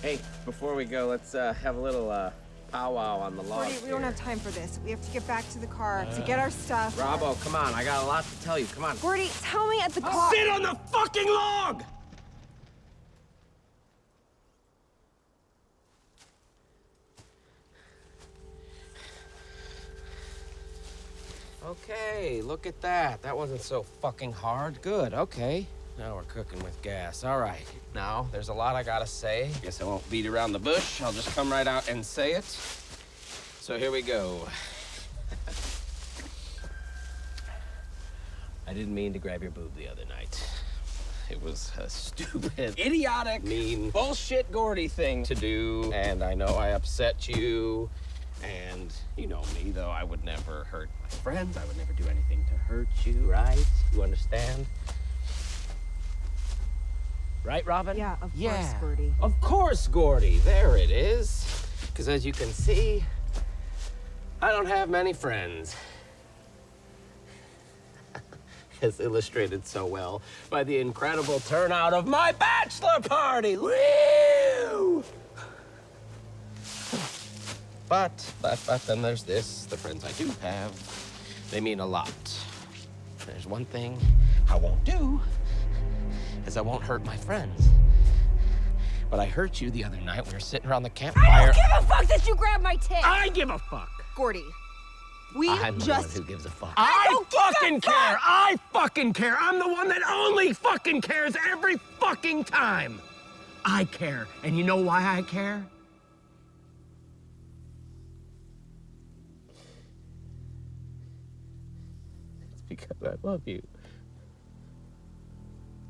Hey, before we go, let's have a little powwow on the log. Gordy, we don't have time for this. We have to get back to the car to get our stuff. Robbo, come on. I got a lot to tell you. Come on. Gordy, tell me at the car. Sit on the fucking log! Okay, look at that. That wasn't so fucking hard. Good, okay. Now we're cooking with gas. All right. Now, there's a lot I gotta say. Guess I won't beat around the bush. I'll just come right out and say it. So here we go. I didn't mean to grab your boob the other night. It was a stupid, Idiotic, mean, bullshit Gordy thing to do, and I know I upset you. And you know me, though, I would never hurt my friends. I would never do anything to hurt you, right? You understand? Right, Robin? Yeah, of course, Gordy. Of course, Gordy. There it is. Because as you can see, I don't have many friends. As illustrated so well by the incredible turnout of my bachelor party. Woo! But then there's this. The friends I do have, they mean a lot. There's one thing I won't do, is I won't hurt my friends. But I hurt you the other night. We were sitting around the campfire. I don't give a fuck that you grabbed my tit! I give a fuck! Gordy, we I'm the just... one who gives a fuck. I I don't give a fucking fuck! care! I fucking care! I'm the one that only fucking cares every fucking time! I care. And you know why I care? It's because I love you.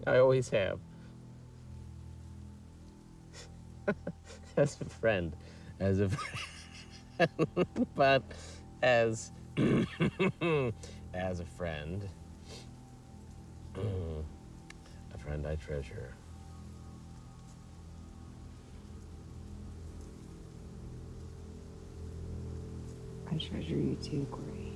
I always have. As a friend. As a friend. But as as a friend I treasure. I treasure you too, Gordy.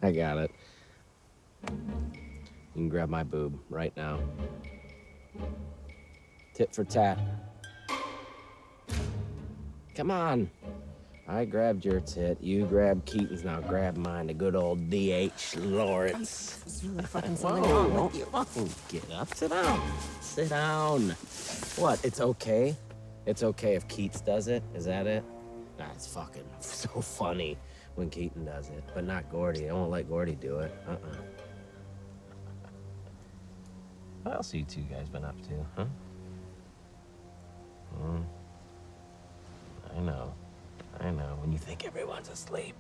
I got it. You can grab my boob right now. Tit for tat. Come on. I grabbed your tit. You grabbed Keaton's. Now grab mine. The good old D.H. Lawrence. There's really fucking something wrong with you. Fucking get up. Sit down. Sit down. What? It's okay? It's okay if Keats does it? Is that it? That's fucking so funny when Keaton does it, but not Gordy. I won't let Gordy do it. What else have you two guys been up to, huh? I know. When you think everyone's asleep.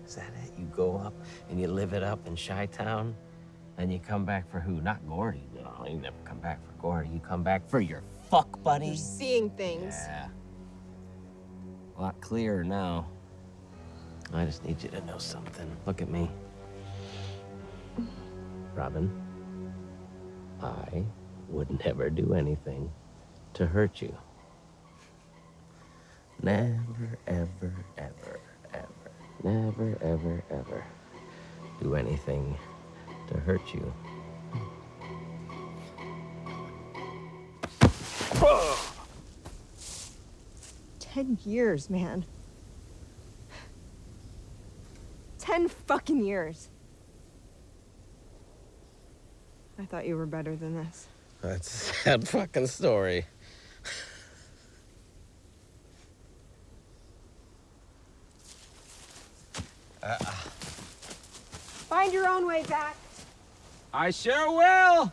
Is that it? You go up and you live it up in Chi-Town, and you come back for who? Not Gordy. No, you never come back for Gordy. You come back for your fuck buddy. You're seeing things. Yeah. A lot clearer now. I just need you to know something. Look at me. Robin, I would never do anything to hurt you. Never, ever, ever, ever, never, ever, ever do anything to hurt you. 10 years, man. 10 fucking years. I thought you were better than this. That's a sad fucking story. Find your own way back. I sure will.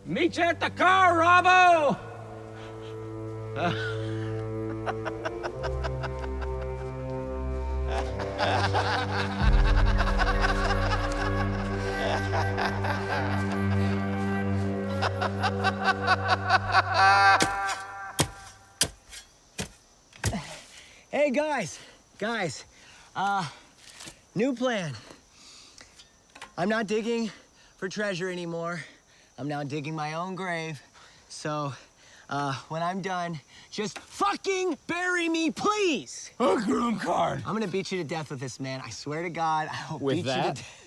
Meet you at the car, Robbo. Hey, guys, new plan. I'm not digging for treasure anymore. I'm now digging my own grave. So, when I'm done, just fucking bury me, please. A groom card. I'm gonna beat you to death with this, man. I swear to God, I'll With beat you that? to death.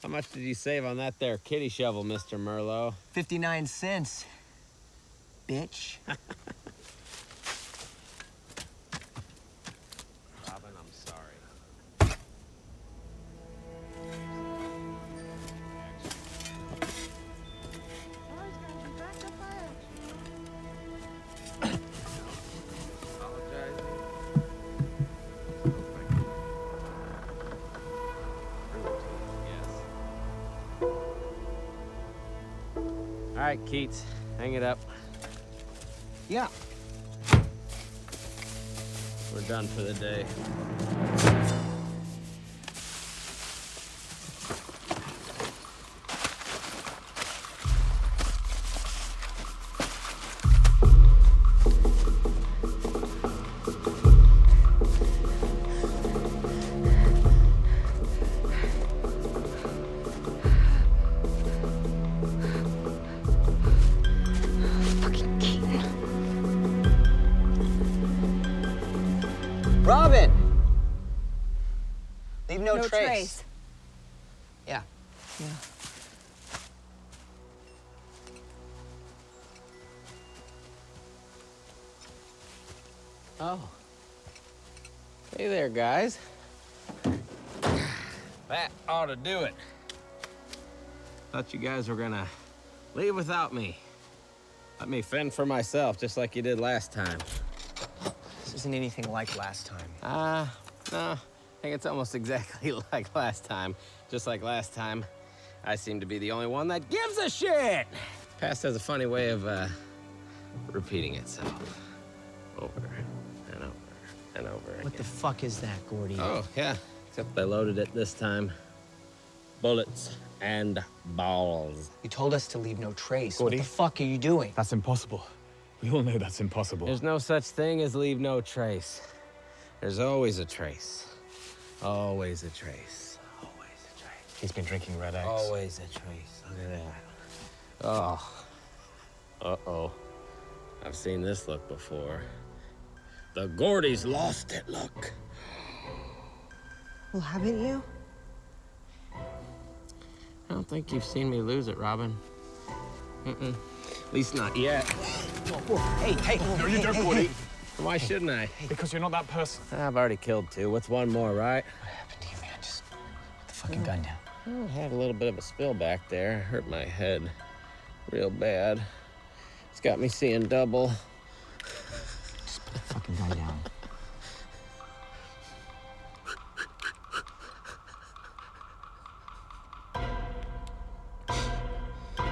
How much did you save on that there kitty shovel, Mr. Merlot? 59 cents, bitch. Robin, I'm sorry. right, Keats, hang it up. Yeah. We're done for the day. Robin! Leave no No trace. trace. Yeah. Yeah. Oh. Hey there, guys. That ought to do it. Thought you guys were gonna leave without me. Let me fend for myself, just like you did last time. This isn't anything like last time. No. I think it's almost exactly like last time. Just like last time, I seem to be the only one that gives a shit! Past has a funny way of, repeating itself. Over and over and over again. What the fuck is that, Gordy? Oh, yeah. Except I loaded it this time. Bullets and balls. You told us to leave no trace. Gordy? What the fuck are you doing? That's impossible. We all know that's impossible. There's no such thing as leave no trace. There's always a trace. Always a trace. Always a trace. He's been drinking Red X. Always a trace. Look at that. Oh. Uh-oh. I've seen this look before. The Gordy's lost it look. Well, haven't you? I don't think you've seen me lose it, Robin. Mm-mm. At least not yet. Hey. No, you don't, Gordy. Why shouldn't I? Because you're not that person. I've already killed two. What's one more, right? What happened to you, man? Just put the fucking gun down. I had a little bit of a spill back there. Hurt my head real bad. It's got me seeing double. Just put the fucking gun down.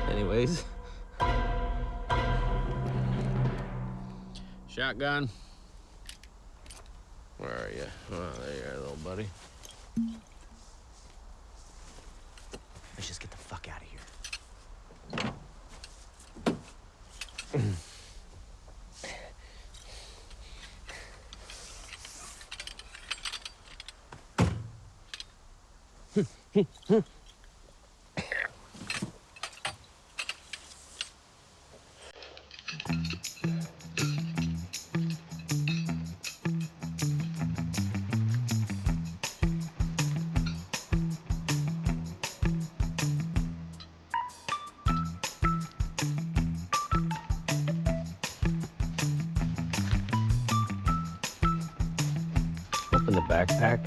Anyways. Shotgun. Where are you? Oh, there you are, little buddy. Let's just get the fuck out of here. Open the backpack.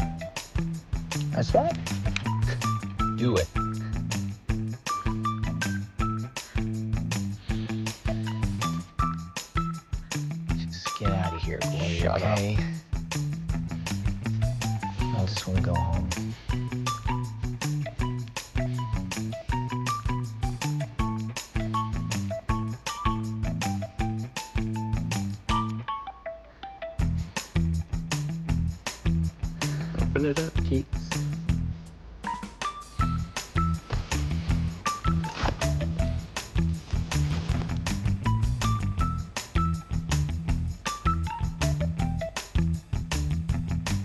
That's right. Do it. Just get out of here, Gordy, Shut up. okay? I just want to go home. Open it up, Keats.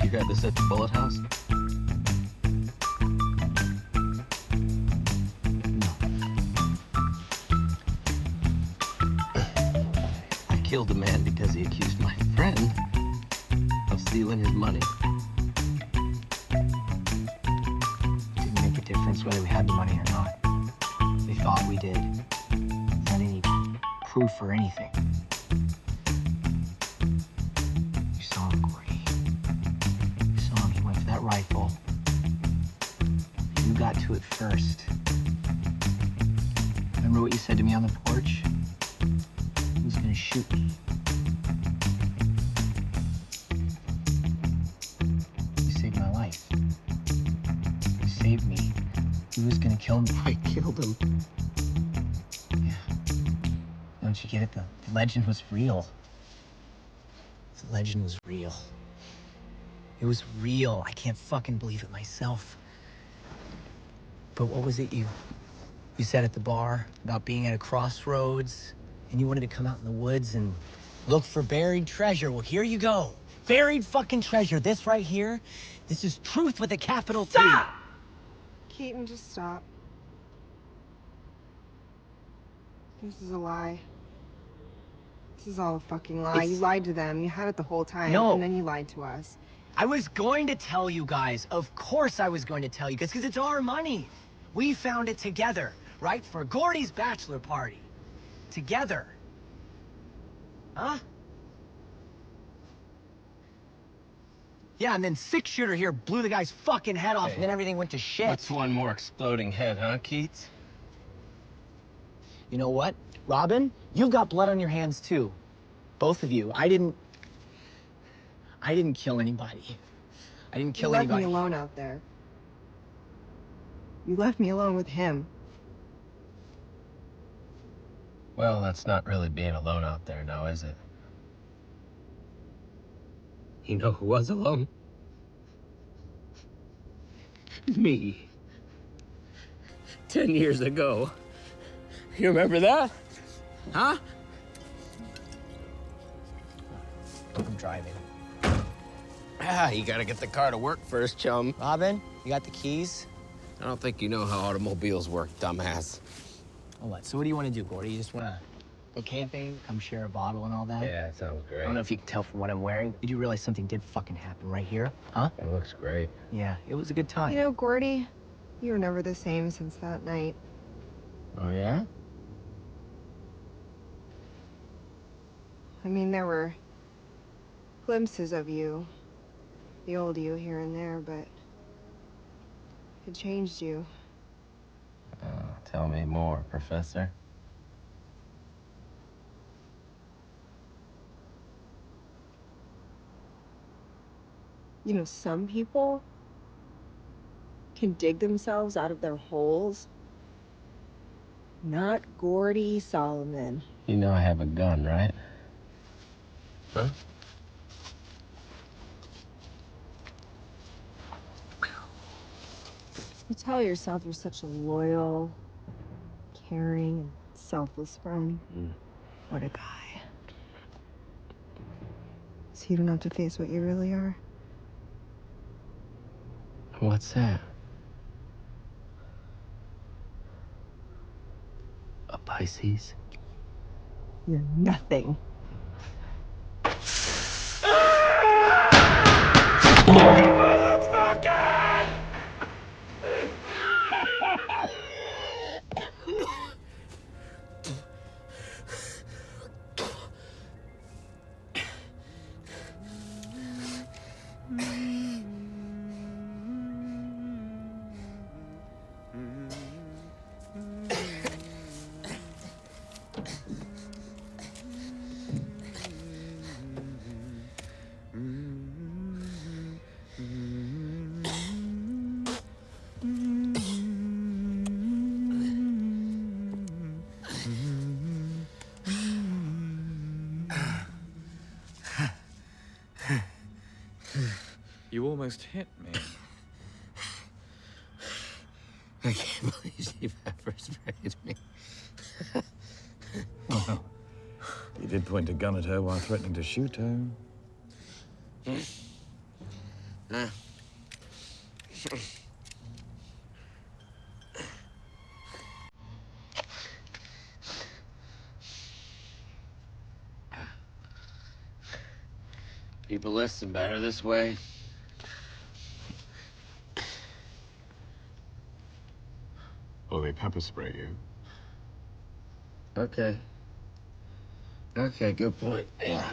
You got this at the Bullitt house? I killed a man because he accused my friend of stealing his money. Didn't make a difference whether we had the money or not. They thought we did. Without any proof or anything. You saw him, Gordy. You saw him. He went for that rifle. You got to it first. Remember what you said to me on the porch? He was gonna shoot me. You saved my life. You saved me. He was gonna kill me. I killed him. Yeah. Don't you get it? The legend was real. The legend was real. It was real. I can't fucking believe it myself. But what was it you said at the bar about being at a crossroads and you wanted to come out in the woods and look for buried treasure? Well, here you go. Buried fucking treasure. This right here, this is truth with a capital T. Stop! Keaton, just stop. This is a lie. This is all a fucking lie. You lied to them. You had it the whole time. No. And then you lied to us. I was going to tell you guys. Of course I was going to tell you guys, because it's our money. We found it together, right? For Gordy's bachelor party. Together. Huh? Yeah, and then 6-shooter here blew the guy's fucking head off, and then everything went to shit. What's one more exploding head, huh, Keats? You know what, Robin? You've got blood on your hands, too. Both of you. I didn't kill anybody. I didn't kill anybody. You left me alone out there. You left me alone with him. Well, that's not really being alone out there now, is it? You know who was alone? Me. 10 years ago. You remember that? Huh? I'm driving. You gotta get the car to work first, chum. Robin, you got the keys? I don't think you know how automobiles work, dumbass. Oh, what? So what do you want to do, Gordy? You just want to go camping, come share a bottle and all that? Yeah, that sounds great. I don't know if you can tell from what I'm wearing. Did you realize something did fucking happen right here? Huh? It looks great. Yeah, it was a good time. You know, Gordy, you were never the same since that night. Oh, yeah? I mean, there were glimpses of you, the old you here and there, but it changed you. Tell me more, Professor. You know, some people can dig themselves out of their holes. Not Gordy Solomon. You know I have a gun, right? Huh? You tell yourself you're such a loyal, caring, and selfless friend. What a guy. So you don't have to face what you really are. What's that? A Pisces? You're nothing. You almost hit me. I can't believe you ever sprayed me. Well, you did point a gun at her while threatening to shoot her. People listen better this way. Or they pepper spray you. Okay. Okay, good point. Yeah.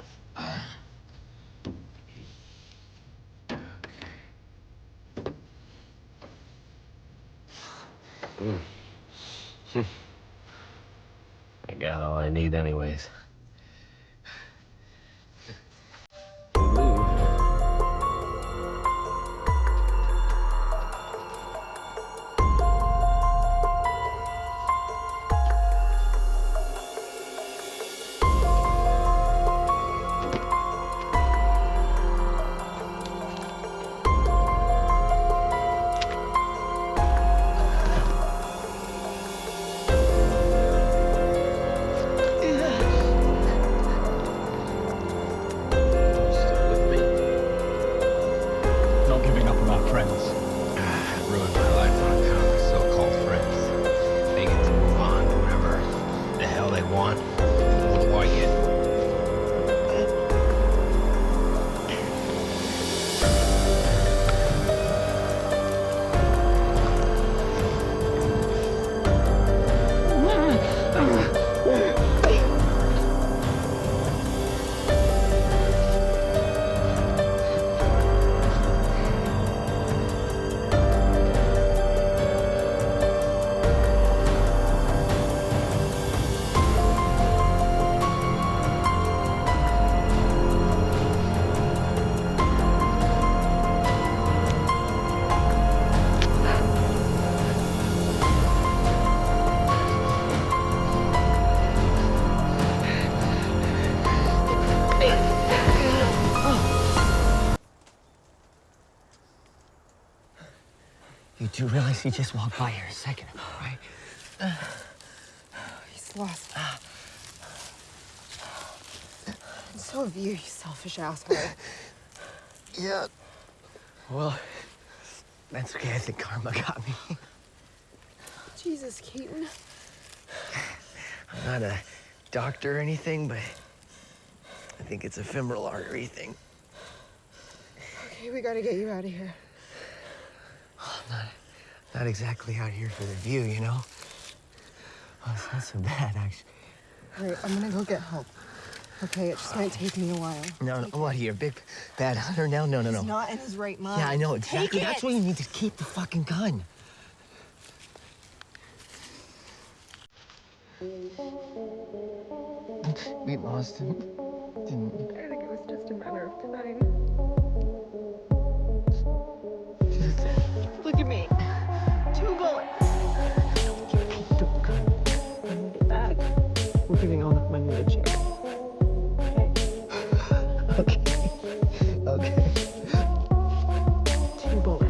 I got all I need anyways. want. What are you? You do realize he just walked by here a second ago, right? He's lost. And so have you, you selfish asshole. Yeah. Well, that's okay. I think karma got me. Jesus, Keaton. I'm not a doctor or anything, but I think it's a femoral artery thing. Okay, we gotta get you out of here. Not exactly out here for the view, you know? Oh, it's not so bad, actually. All right, I'm gonna go get help. Okay, it just might take me a while. No, what are you, a big bad hunter now? No. He's not in his right mind. Yeah, I know, exactly. Take That's it. why you need to keep the fucking gun. We lost him, didn't we? I think it was just a matter of time. Look at me. 2 bullets. I need it back. We're giving all that money to charity. Okay. 2 bullets.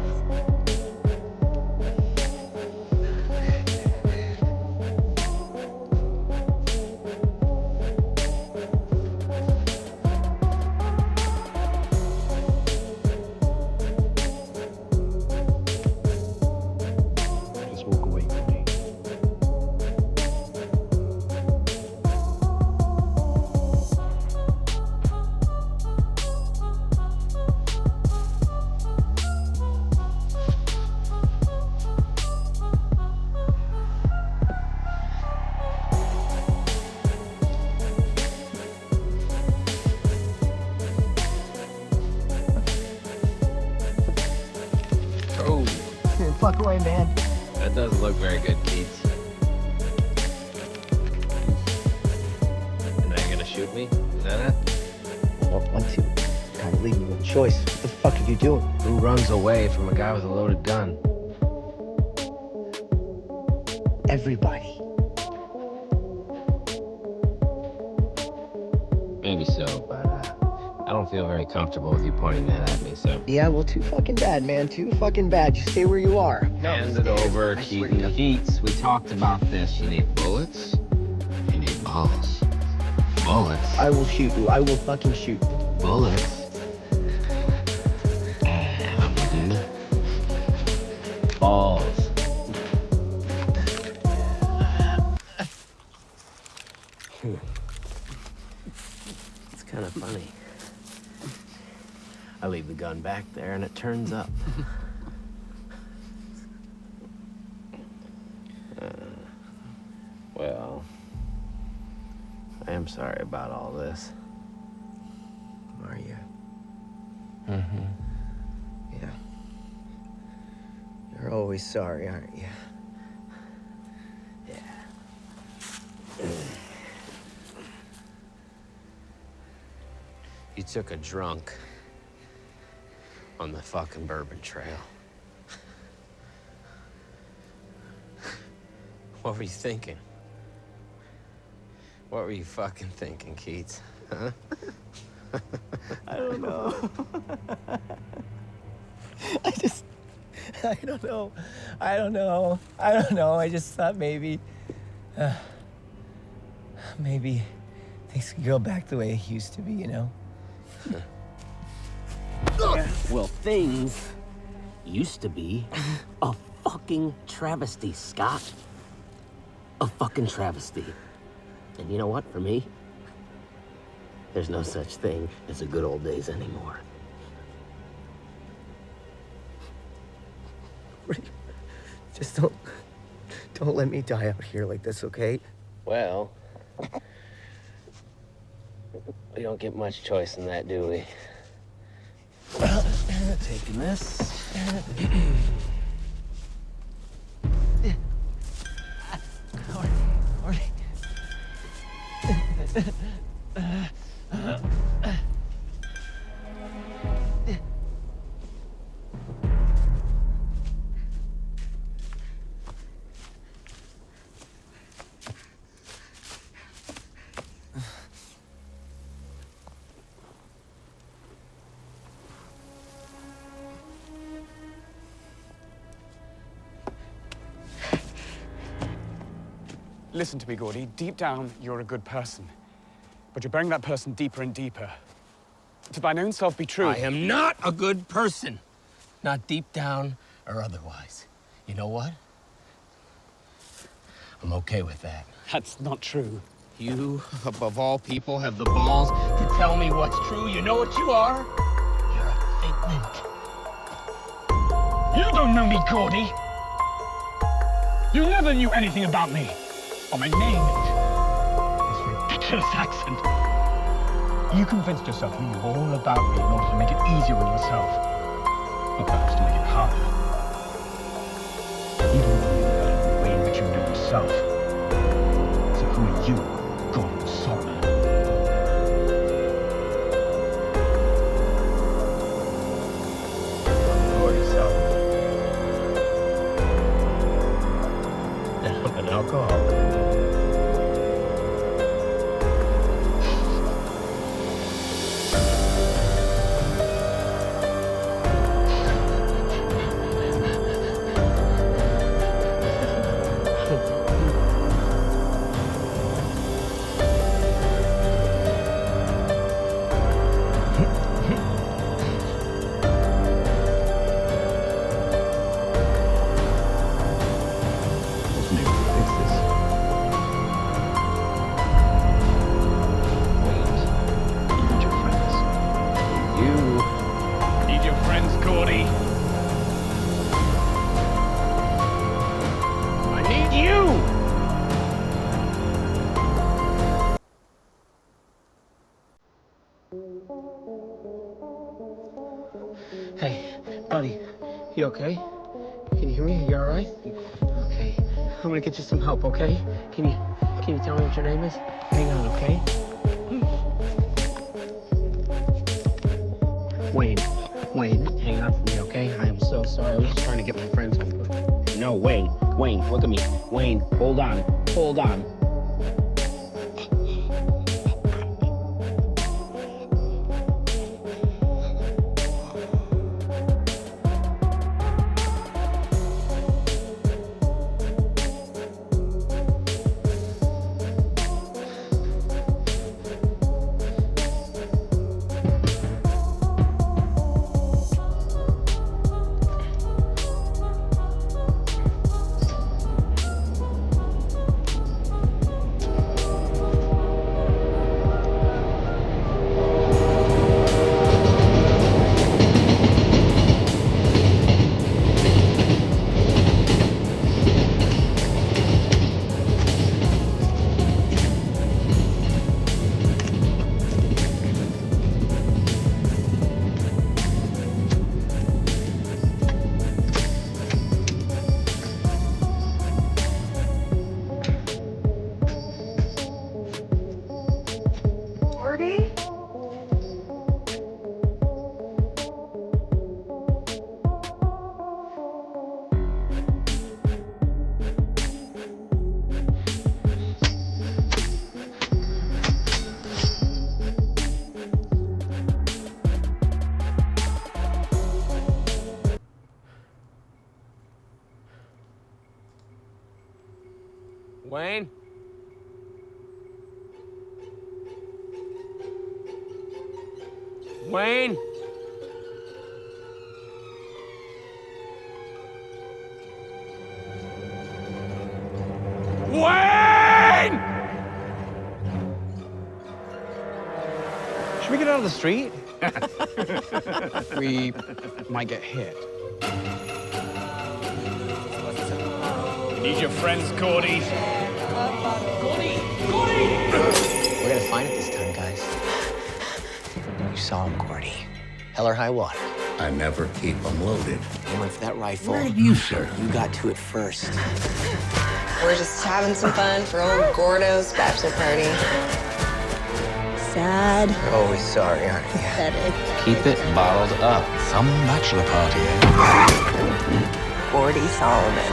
Just walk away from me. Oh, Fuck away, man. that doesn't look very good, Keats. And now you're gonna shoot me? Is that it? I don't want to. Kind of leaving you a choice. What the fuck are you doing? Who runs away from a guy with a loaded gun? Everybody. Maybe so, but I don't feel very comfortable with you pointing that at me, so. Yeah, well, too fucking bad, man. Too fucking bad. Just stay where you are. Hand it over, Keaton. Keats, we talked about this. You need bullets. You need balls. Bullets. I will shoot you. I will fucking shoot you. Bullets. Dude. Balls. It's kind of funny. I leave the gun back there and it turns up. Well, I am sorry about all this. Are you? Mm-hmm. Yeah. You're always sorry, aren't you? You took a drunk on the fucking Bourbon Trail. What were you thinking? What were you fucking thinking, Keats? Huh? I don't know. I don't know. I just thought maybe things could go back the way it used to be, you know? Well, things used to be a fucking travesty, Scott. A fucking travesty. And you know what? For me, there's no such thing as the good old days anymore. Just don't let me die out here like this, okay? Well, we don't get much choice in that, do we? Taking this. Listen to me, Gordy. Deep down, you're a good person. But you're burying that person deeper and deeper. To thine own self be true. I am not a good person. Not deep down or otherwise. You know what? I'm okay with that. That's not true. You, above all people, have the balls to tell me what's true. You know what you are? You're a figment. You don't know me, Gordy. You never knew anything about me. Or my name, this ridiculous accent. You convinced yourself you knew all about me in order to make it easier on yourself. Or perhaps to make it harder. You don't know me better than Wayne, but you know yourself. So who are you, Gordon Solomon? Gordy Solomon. And I'm an alcoholic. Hey, buddy, you okay? Can you hear me? You all right? Okay. I'm gonna get you some help, okay? Can you tell me what your name is? Hang on, okay? Wayne, hang on for me, okay? I am so sorry. I was just trying to get my friends home. No, Wayne, look at me. Wayne, hold on. Wayne? Wayne? Wayne! Should we get out of the street? We might get hit. Need your friends, Gordy. We're gonna find it this time, guys. You saw him, Gordy. Hell or high water. I never keep them loaded. You went for that rifle. Where did you, sir? You got to it first. We're just having some fun for old Gordo's bachelor party. Sad. You're always sorry, aren't you? Pathetic. Keep it bottled up. Some bachelor party, eh? Gordy Solomon.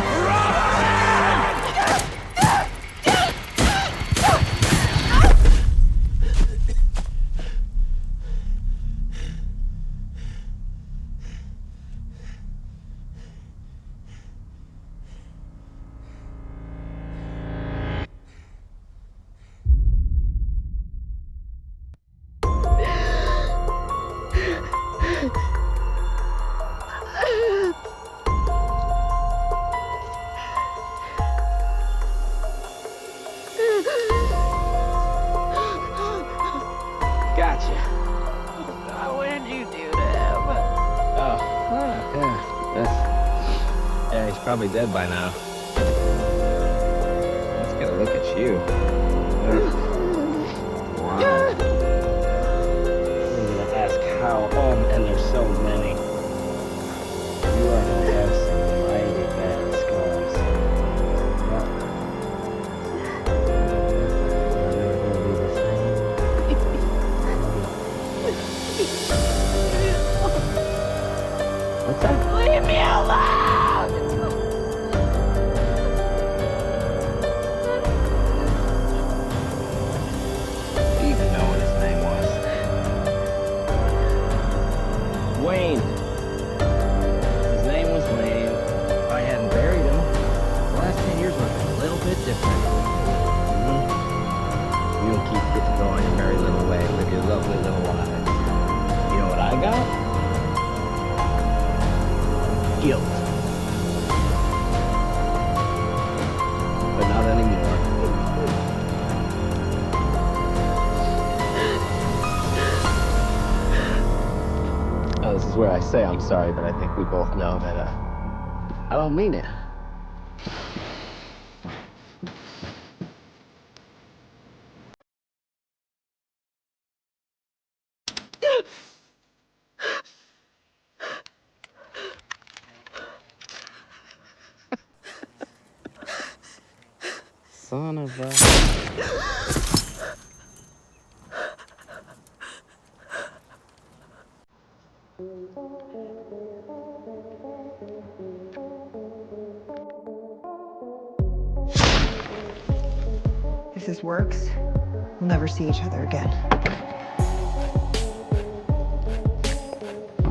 Gotcha. What did you do to him? Oh, yeah, he's probably dead by now. Let's get a look at you. Wow. I'm gonna ask how, and there's so many. You are gonna have some mighty bad scars. What's that? Leave me alone! Do you even know what his name was? Wayne. His name was Wayne. If I hadn't buried him, the last 10 years would have been a little bit different. You'll keep getting going your merry little way, live your lovely little lives. You know what I got? Guilt. But not anymore. Oh, this is where I say I'm sorry, but I think we both know that, I don't mean it. Son of a... If this works, we'll never see each other again.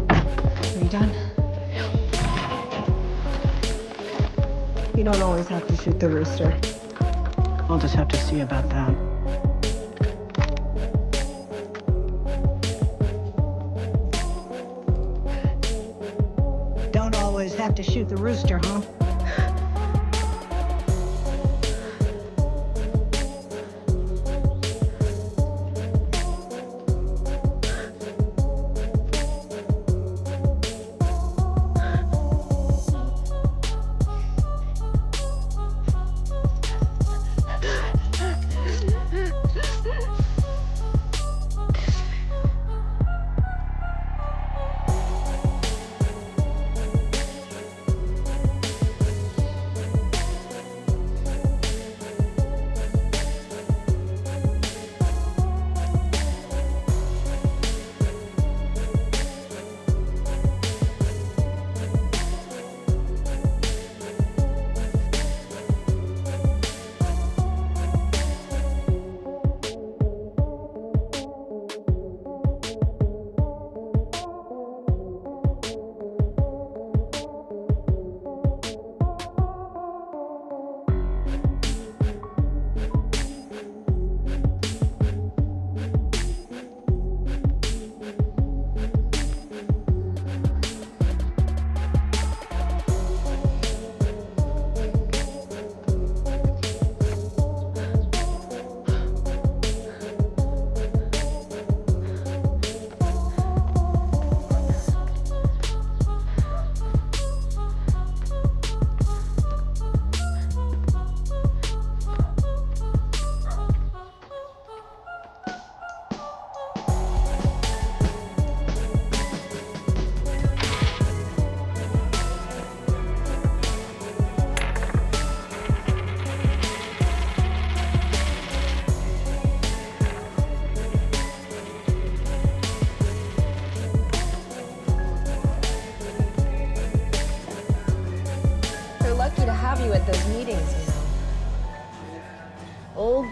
Are you done? You don't always have to shoot the rooster. I'll just have to see about that. Don't always have to shoot the rooster, huh?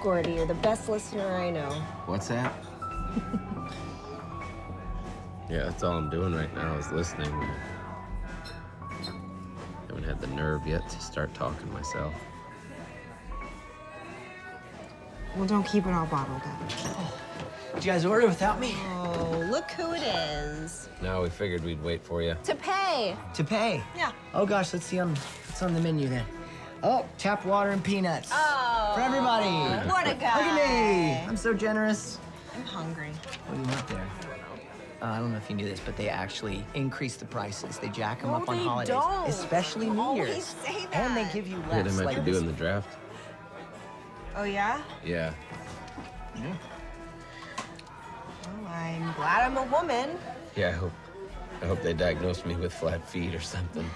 Gordy. You're the best listener I know. What's that? Yeah, that's all I'm doing right now is listening. Haven't had the nerve yet to start talking myself. Well, don't keep it all bottled up. Did you guys order without me? Oh, look who it is. No, we figured we'd wait for you. To pay. To pay? Yeah. Oh gosh, let's see what's on the menu then. Oh, tap water and peanuts. Oh. For everybody. What a guy. Look at me. I'm so generous. I'm hungry. What do you want there? I don't know if you knew this, but they actually increase the prices. They jack them up on they holidays, don't. especially New Always Year's. say that. And they give you Yeah, less. they might like be doing the draft. Oh, yeah? Yeah. Well, I'm glad I'm a woman. Yeah, I hope they diagnose me with flat feet or something.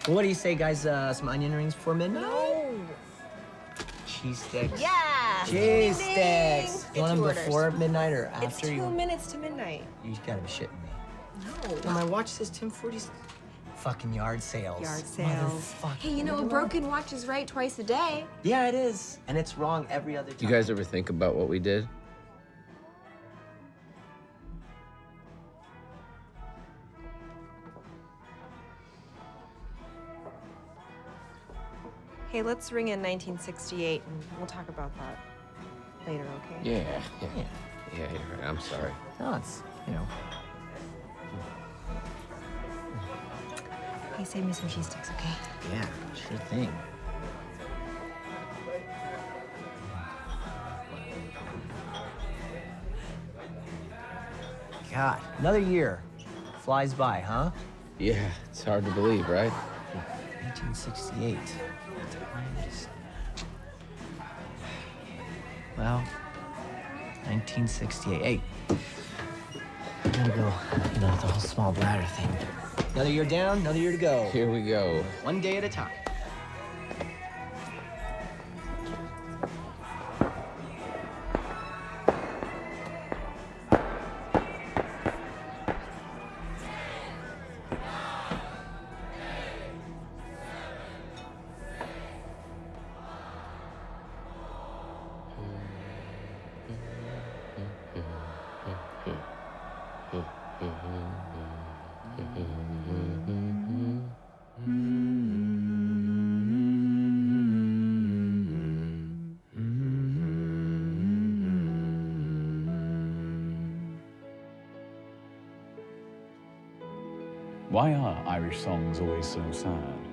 Well, what do you say, guys? Some onion rings before midnight? No. Cheese sticks. Yeah. Cheese Ding, ding. sticks. Get You want them two orders. before midnight or after? It's 2 minutes to midnight. You gotta be shitting me. No. Well, my watch says 10:40. Fucking yard sales. Yard sales. Motherfucker. Hey, you know a broken watch is right twice a day. Yeah, it is. And it's wrong every other time. Do you guys ever think about what we did? Hey, let's ring in 1968 and we'll talk about that later, okay? Yeah, you're right. I'm sorry. No, it's, you know. Hey, save me some cheese sticks, okay? Yeah, sure thing. God, another year flies by, huh? Yeah, it's hard to believe, right? 1968. Well, 1968. Hey, I gotta go, the whole small bladder thing. Another year down, another year to go. Here we go. One day at a time. Why are Irish songs always so sad?